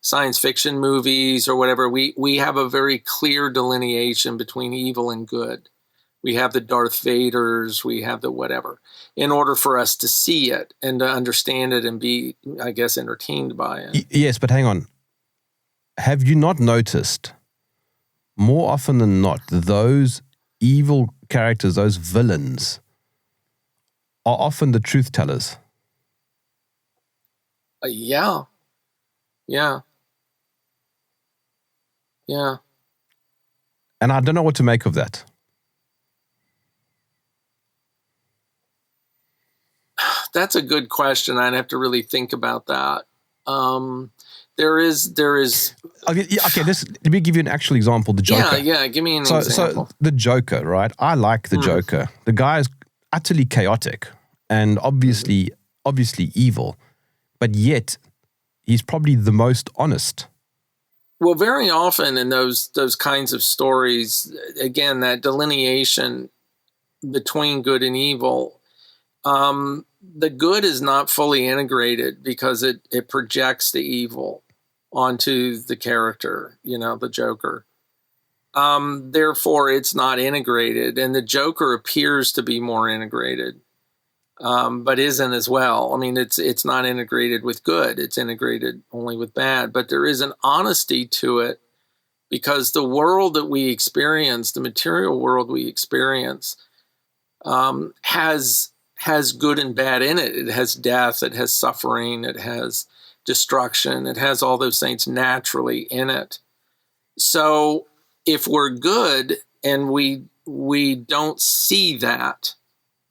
science fiction movies or whatever. We have a very clear delineation between evil and good. We have the Darth Vaders, we have the whatever, in order for us to see it and to understand it and be, I guess, entertained by it. Yes, but hang on. Have you not noticed, more often than not, those evil characters, those villains, are often the truth tellers? Yeah. And I don't know what to make of that. That's a good question. I'd have to really think about that. There is. Okay, let me give you an actual example. The Joker. Yeah. Give me an example. So the Joker, right? I like the Joker. The guy is utterly chaotic and obviously evil, but yet he's probably the most honest. Well, very often in those kinds of stories, again, that delineation between good and evil, the good is not fully integrated because it projects the evil onto the character, the Joker. Therefore, it's not integrated, and the Joker appears to be more integrated, but isn't as well. I mean, it's not integrated with good; it's integrated only with bad. But there is an honesty to it because the world that we experience, the material world we experience, has good and bad in it. It has death, it has suffering, it has destruction, it has all those things naturally in it. So if we're good and we don't see that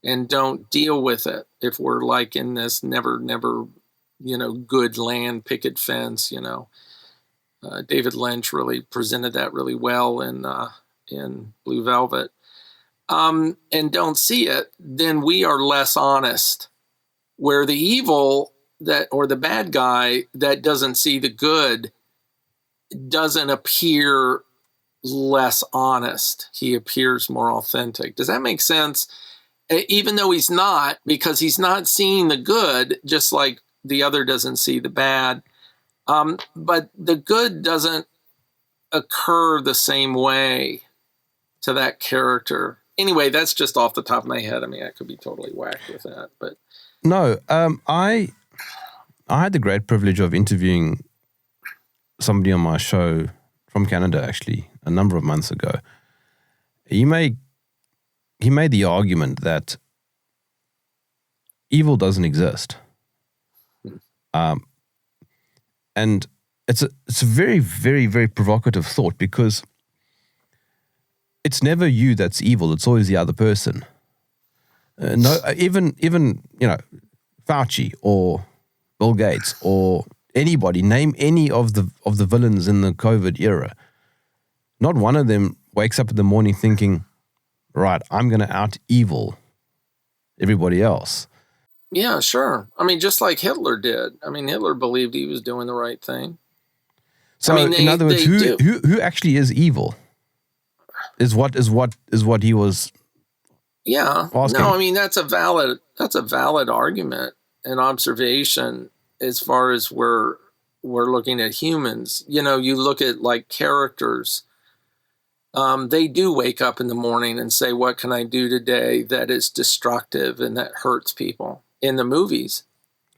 and don't deal with it, if we're like in this never, good land picket fence, David Lynch really presented that really well in Blue Velvet. And don't see it, then we are less honest. Where the evil or the bad guy that doesn't see the good doesn't appear less honest. He appears more authentic. Does that make sense? even though he's not, because he's not seeing the good, just like the other doesn't see the bad. But the good doesn't occur the same way to that character. Anyway, that's just off the top of my head. I mean, I could be totally whacked with that, but No, I had the great privilege of interviewing somebody on my show from Canada, actually, a number of months ago. He made the argument that evil doesn't exist, and it's a very, very, very provocative thought, because it's never you that's evil; it's always the other person. No, even Fauci or Bill Gates or anybody, name any of the villains in the COVID era. Not one of them wakes up in the morning thinking, right, I'm going to out evil everybody else. yeah, sure. I mean, just like Hitler did. I mean, Hitler believed he was doing the right thing. So, in other words, who actually is evil? Is what he was. Yeah. asking. No, I mean, that's a valid argument and observation as far as we're looking at humans. You look at like characters. They do wake up in the morning and say, what can I do today that is destructive and that hurts people? In the movies.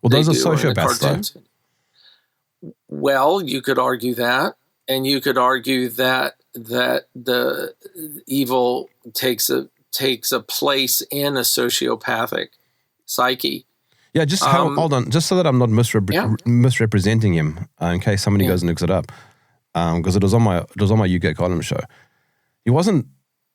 Well, those are sociopaths, though. Well, you could argue that, and you could argue that the evil takes a place in a sociopathic psyche. Yeah, just hold on, just so that I'm not misrepresenting him, in case somebody goes and looks it up, because it was on my UK column show. He wasn't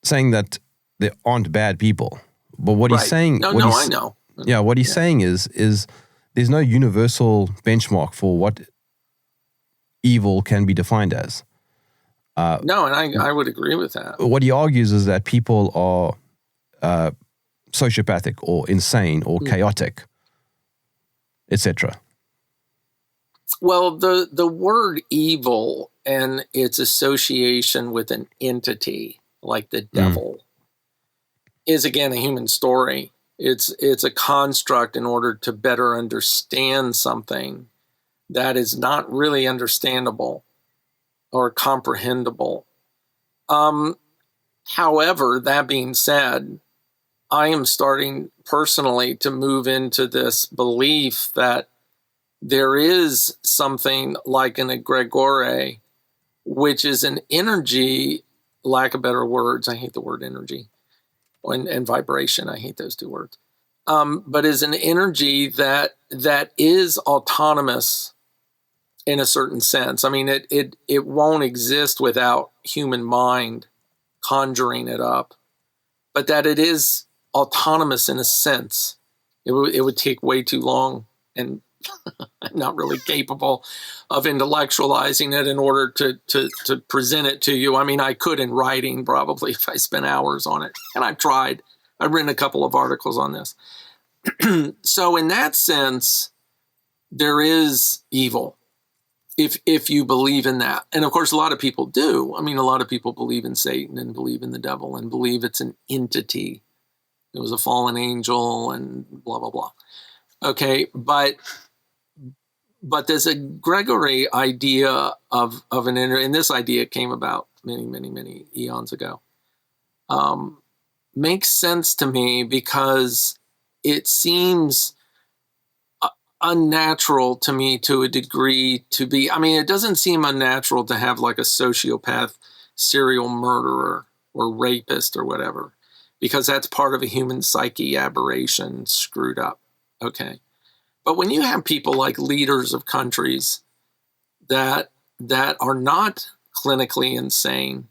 saying that there aren't bad people, but what he's saying. I know. Yeah, what he's saying is there's no universal benchmark for what evil can be defined as. No, and I would agree with that. What he argues is that people are sociopathic or insane or chaotic, etc. Well, the word evil and its association with an entity like the devil is, again, a human story. It's a construct in order to better understand something that is not really understandable or comprehensible. However, that being said, I am starting personally to move into this belief that there is something like an egregore, which is an energy, lack of better words, I hate the word energy, and vibration, I hate those two words, but is an energy that is autonomous in a certain sense. I mean, it won't exist without human mind conjuring it up, but that it is autonomous in a sense. It would take way too long, and I'm not really capable of intellectualizing it in order to present it to you. I mean, I could in writing probably if I spent hours on it, and I've tried. I've written a couple of articles on this. So in that sense, there is evil. If you believe in that. And of course, a lot of people do. I mean, a lot of people believe in Satan and believe in the devil and believe it's an entity. It was a fallen angel and blah, blah, blah. Okay, but there's a Gregory idea of an and this idea came about many, many, many eons ago. Makes sense to me because it seems unnatural to me to a degree to be. I mean, it doesn't seem unnatural to have like a sociopath, serial murderer, or rapist or whatever, because that's part of a human psyche aberration screwed up. Okay. But when you have people like leaders of countries that are not clinically insane,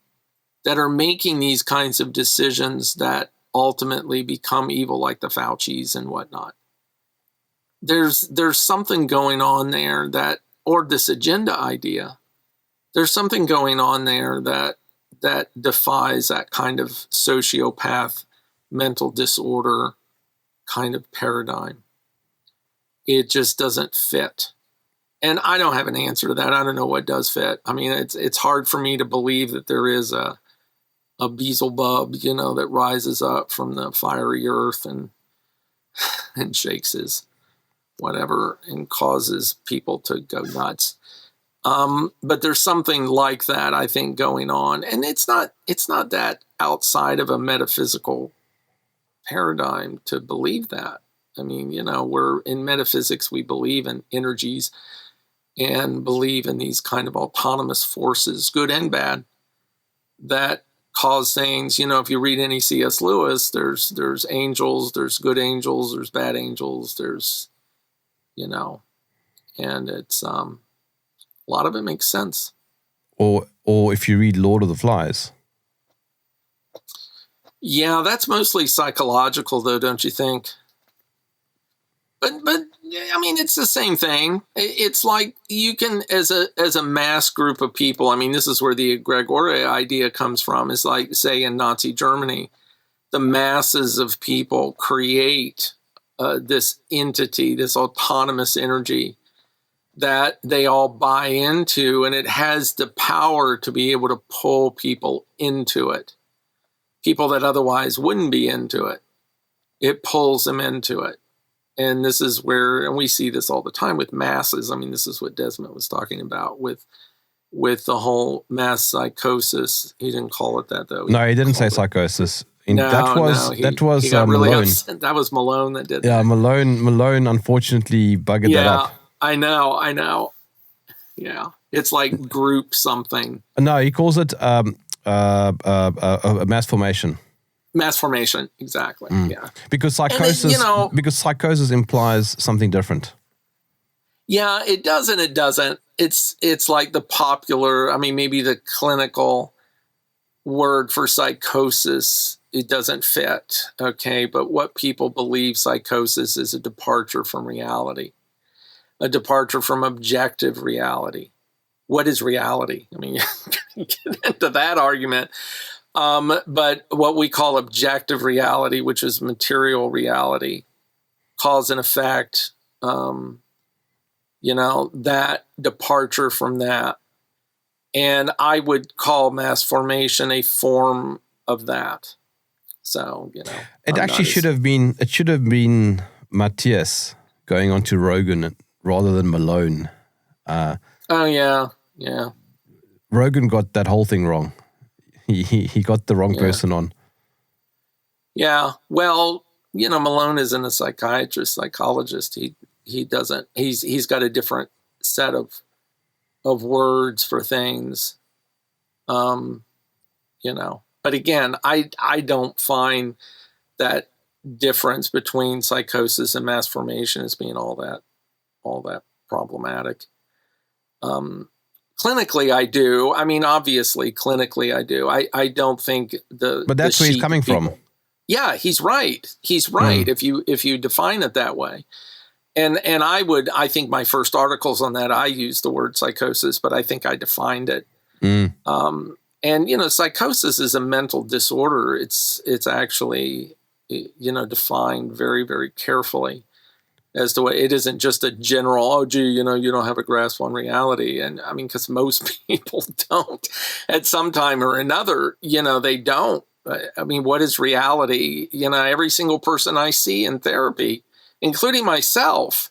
that are making these kinds of decisions that ultimately become evil, like the Faucis and whatnot, there's something going on there or this agenda idea, there's something going on there that defies that kind of sociopath, mental disorder kind of paradigm. It just doesn't fit. And I don't have an answer to that. I don't know what does fit. I mean, it's hard for me to believe that there is a Beelzebub, that rises up from the fiery earth and shakes his whatever and causes people to go nuts. But there's something like that, I think, going on. And it's not that outside of a metaphysical paradigm to believe that. I mean, we're in metaphysics, we believe in energies and believe in these kind of autonomous forces, good and bad, that cause things. If you read any C.S. Lewis, there's angels, there's good angels, there's bad angels, there's, and it's, a lot of it makes sense. Or if you read Lord of the Flies. Yeah, that's mostly psychological, though, don't you think? But I mean, it's the same thing. It's like you can, as a mass group of people. I mean, this is where the egregore idea comes from. It's like, say, in Nazi Germany, the masses of people create this entity, this autonomous energy that they all buy into, and it has the power to be able to pull people into it. People that otherwise wouldn't be into it. It pulls them into it. And this is where, and we see this all the time with masses. I mean, this is what Desmond was talking about with the whole mass psychosis. He didn't call it that, though. No, he didn't say psychosis. That was really Malone. upset. That was Malone that did that. Yeah, Malone unfortunately buggered that up. I know. Yeah. It's like group something. No, he calls it a mass formation. Mass formation, exactly. Yeah. Because psychosis implies something different. Yeah, it does and it doesn't. It's like the popular, I mean, maybe the clinical word for psychosis, it doesn't fit, okay? But what people believe psychosis is a departure from reality, a departure from objective reality. What is reality? I mean, you can get into that argument. But what we call objective reality, which is material reality, cause and effect, that departure from that. And I would call mass formation a form of that. So, it should have been Matthias going on to Rogan rather than Malone. Oh, yeah. Rogan got that whole thing wrong. He got the wrong person on. Yeah. Well, Malone isn't a psychologist. He doesn't. He's got a different set of words for things. But again, I don't find that difference between psychosis and mass formation as being all that problematic. Clinically, I do. I mean, obviously, clinically, I do. I don't think But that's where he's coming from. Yeah, he's right. He's right. If you define it that way, and I think my first articles on that, I used the word psychosis, but I think I defined it. And psychosis is a mental disorder. It's actually defined very, very carefully. As to what it isn't just a general, you don't have a grasp on reality. And I mean, because most people don't at some time or another, they don't. I mean, what is reality? Every single person I see in therapy, including myself,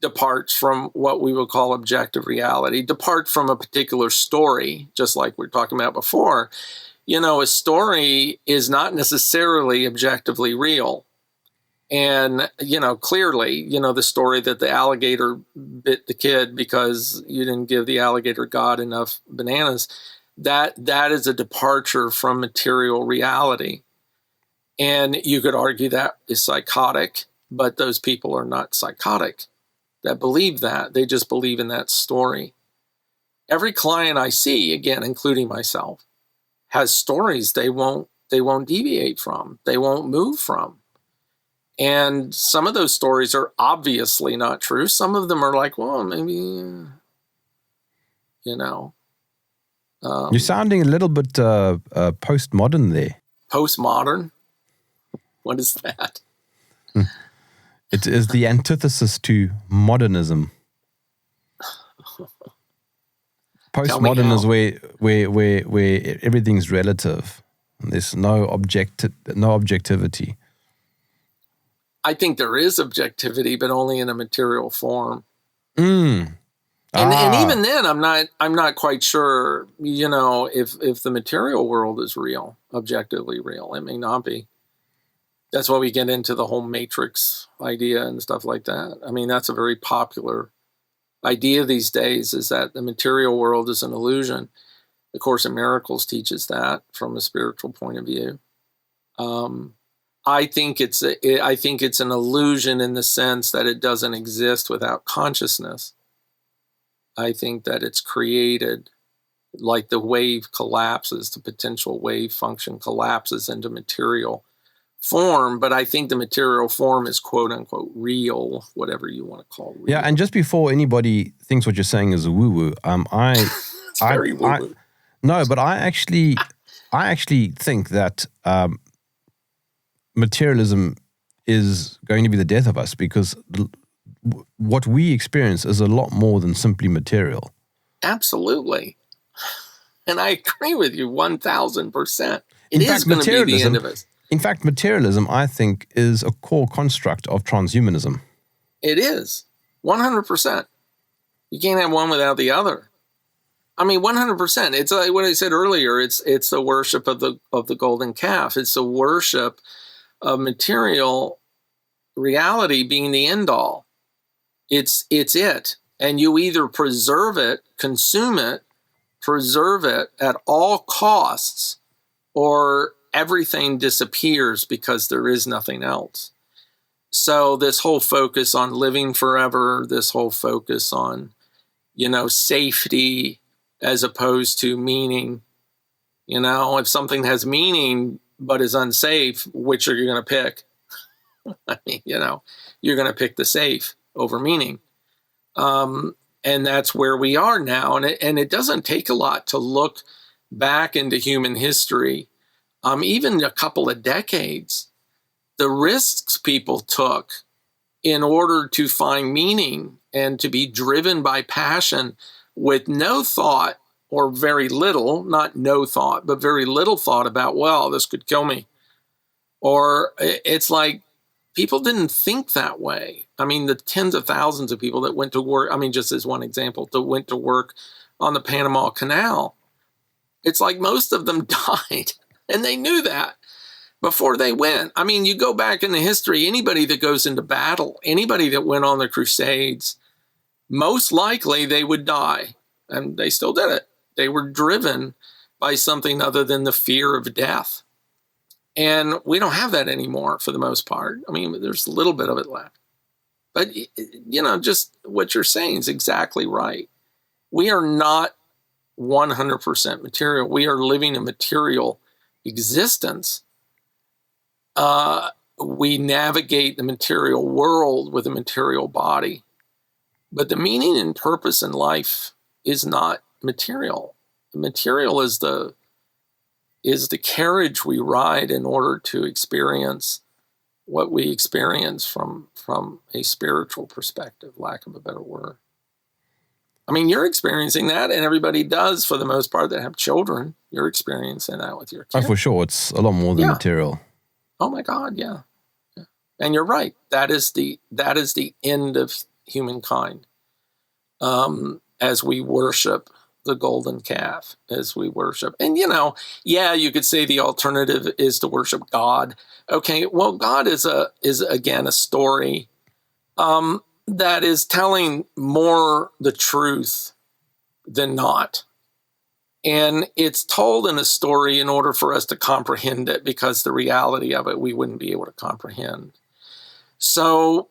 departs from what we would call objective reality, departs from a particular story, just like we were talking about before. A story is not necessarily objectively real. And, clearly, the story that the alligator bit the kid because you didn't give the alligator God enough bananas, that is a departure from material reality. And you could argue that is psychotic, but those people are not psychotic that believe that. They just believe in that story. Every client I see, again, including myself, has stories they won't deviate from, they won't move from. And some of those stories are obviously not true. Some of them are like, well, maybe, You're sounding a little bit postmodern there. Postmodern? What is that? It is the antithesis to modernism. Postmodern is where everything's relative. There's no objectivity. I think there is objectivity, but only in a material form. Mm. And even then, I'm not quite sure, if the material world is real, objectively real. It may not be. That's why we get into the whole matrix idea and stuff like that. I mean, that's a very popular idea these days, is that the material world is an illusion. The Course in Miracles teaches that from a spiritual point of view. I think it's an illusion in the sense that it doesn't exist without consciousness. I think that it's created, like the wave collapses, the potential wave function collapses into material form, but I think the material form is quote unquote real, whatever you want to call real. Yeah, and just before anybody thinks what you're saying is woo-woo, It's very woo-woo. No, but I actually think that materialism is going to be the death of us, because what we experience is a lot more than simply material. Absolutely. And I agree with you 1,000%. It is going to be the end of us. In fact, materialism, I think, is a core construct of transhumanism. It is. 100%. You can't have one without the other. I mean, 100%. It's like what I said earlier. It's the worship of the golden calf. It's the worship of material reality being the end all. It's it. And you either preserve it, consume it, preserve it at all costs, or everything disappears because there is nothing else. So this whole focus on living forever, this whole focus on, safety as opposed to meaning. If something has meaning but is unsafe, which are you going to pick? I mean, you're going to pick the safe over meaning. And that's where we are now. And it doesn't take a lot to look back into human history, even a couple of decades, the risks people took in order to find meaning and to be driven by passion with no thought, or very little, not no thought, but very little thought about, well, this could kill me. Or it's like people didn't think that way. I mean, the tens of thousands of people that went to work, just as one example, that went to work on the Panama Canal, it's like most of them died. And they knew that before they went. I mean, you go back in the history, anybody that goes into battle, anybody that went on the Crusades, most likely they would die. And they still did it. They were driven by something other than the fear of death. And we don't have that anymore for the most part. I mean, there's a little bit of it left. But, just what you're saying is exactly right. We are not 100% material. We are living a material existence. We navigate the material world with a material body. But the meaning and purpose in life is not material. The material is the carriage we ride in order to experience what we experience from a spiritual perspective, lack of a better word. I mean, you're experiencing that, and everybody does for the most part that have children. You're experiencing that with your kids. Oh, for sure. It's a lot more than material. Oh my God, yeah. And you're right. That is the end of humankind. As we worship the golden calf, as we worship. And, you could say the alternative is to worship God. Okay, well, God is again a story that is telling more the truth than not. And it's told in a story in order for us to comprehend it, because the reality of it we wouldn't be able to comprehend. So,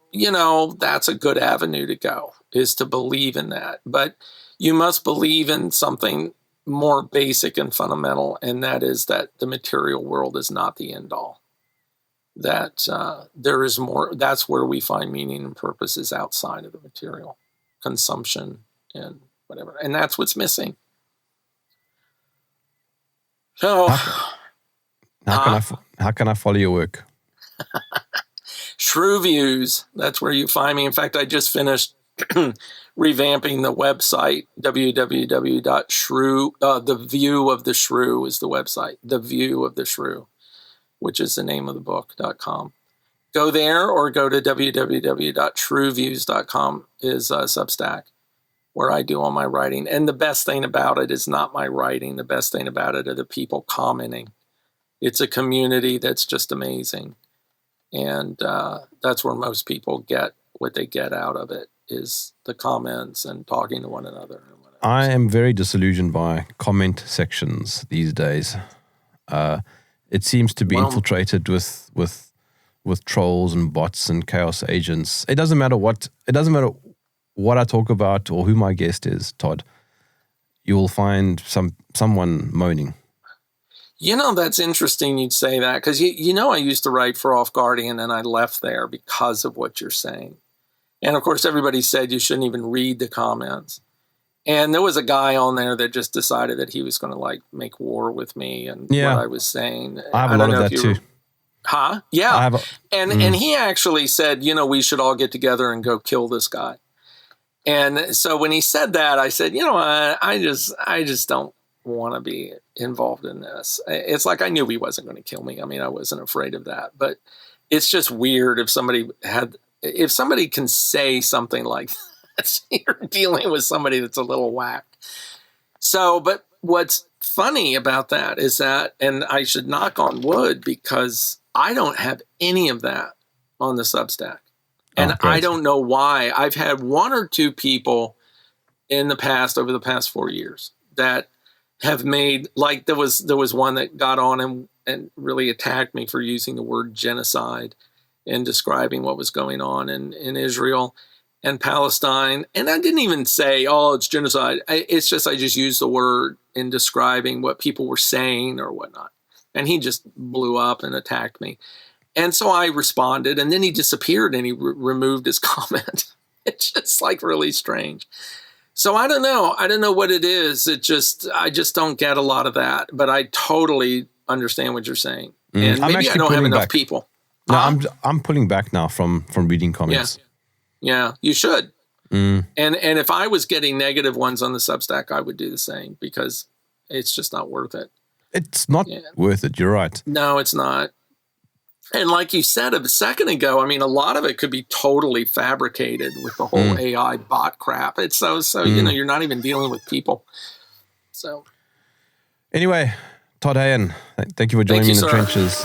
that's a good avenue to go, is to believe in that. But you must believe in something more basic and fundamental, and that is that the material world is not the end all. That there is more. That's where we find meaning and purpose, is outside of the material consumption and whatever. And that's what's missing. So, how can I follow your work? Shrew Views. That's where you find me. In fact, I just finished revamping the website, www.shrew, The View of the Shrew is the website, The View of the Shrew, which is the name of the book.com. Go there or go to www.shrewviews.com is Substack, where I do all my writing. And the best thing about it is not my writing. The best thing about it are the people commenting. It's a community that's just amazing. And that's where most people get what they get out of it, is the comments and talking to one another. And whatever. I am very disillusioned by comment sections these days. It seems to be infiltrated with trolls and bots and chaos agents. It doesn't matter what I talk about or who my guest is, Todd. You will find someone moaning. That's interesting you'd say that, because I used to write for Off Guardian and I left there because of what you're saying. And of course, everybody said you shouldn't even read the comments. And there was a guy on there that just decided that he was going to make war with me and what I was saying. I have a lot of that too. Huh? Yeah. And he actually said, we should all get together and go kill this guy. And so when he said that, I said, I just don't want to be involved in this. It's like I knew he wasn't going to kill me. I mean, I wasn't afraid of that. But it's just weird if somebody can say something like that. You're dealing with somebody that's a little whacked. So, but what's funny about that is that, and I should knock on wood because I don't have any of that on the Substack. And I don't know why. I've had one or two people in the past, over the past 4 years, that have made, like there was one that got on and really attacked me for using the word genocide in describing what was going on in Israel and Palestine. And I didn't even say, it's genocide. It's just I just used the word in describing what people were saying or whatnot. And he just blew up and attacked me. And so I responded, and then he disappeared and he removed his comment. It's just really strange. So I don't know. I don't know what it is. I just don't get a lot of that, but I totally understand what you're saying. And maybe I don't have enough people. No, I'm pulling back now from reading comments. Yeah, you should. And if I was getting negative ones on the Substack, I would do the same because it's just not worth it. It's not worth it. You're right. No, it's not. And like you said a second ago, I mean, a lot of it could be totally fabricated with the whole AI bot crap. It's so you're not even dealing with people. So anyway, Todd Hayen, thank you for joining me in the trenches.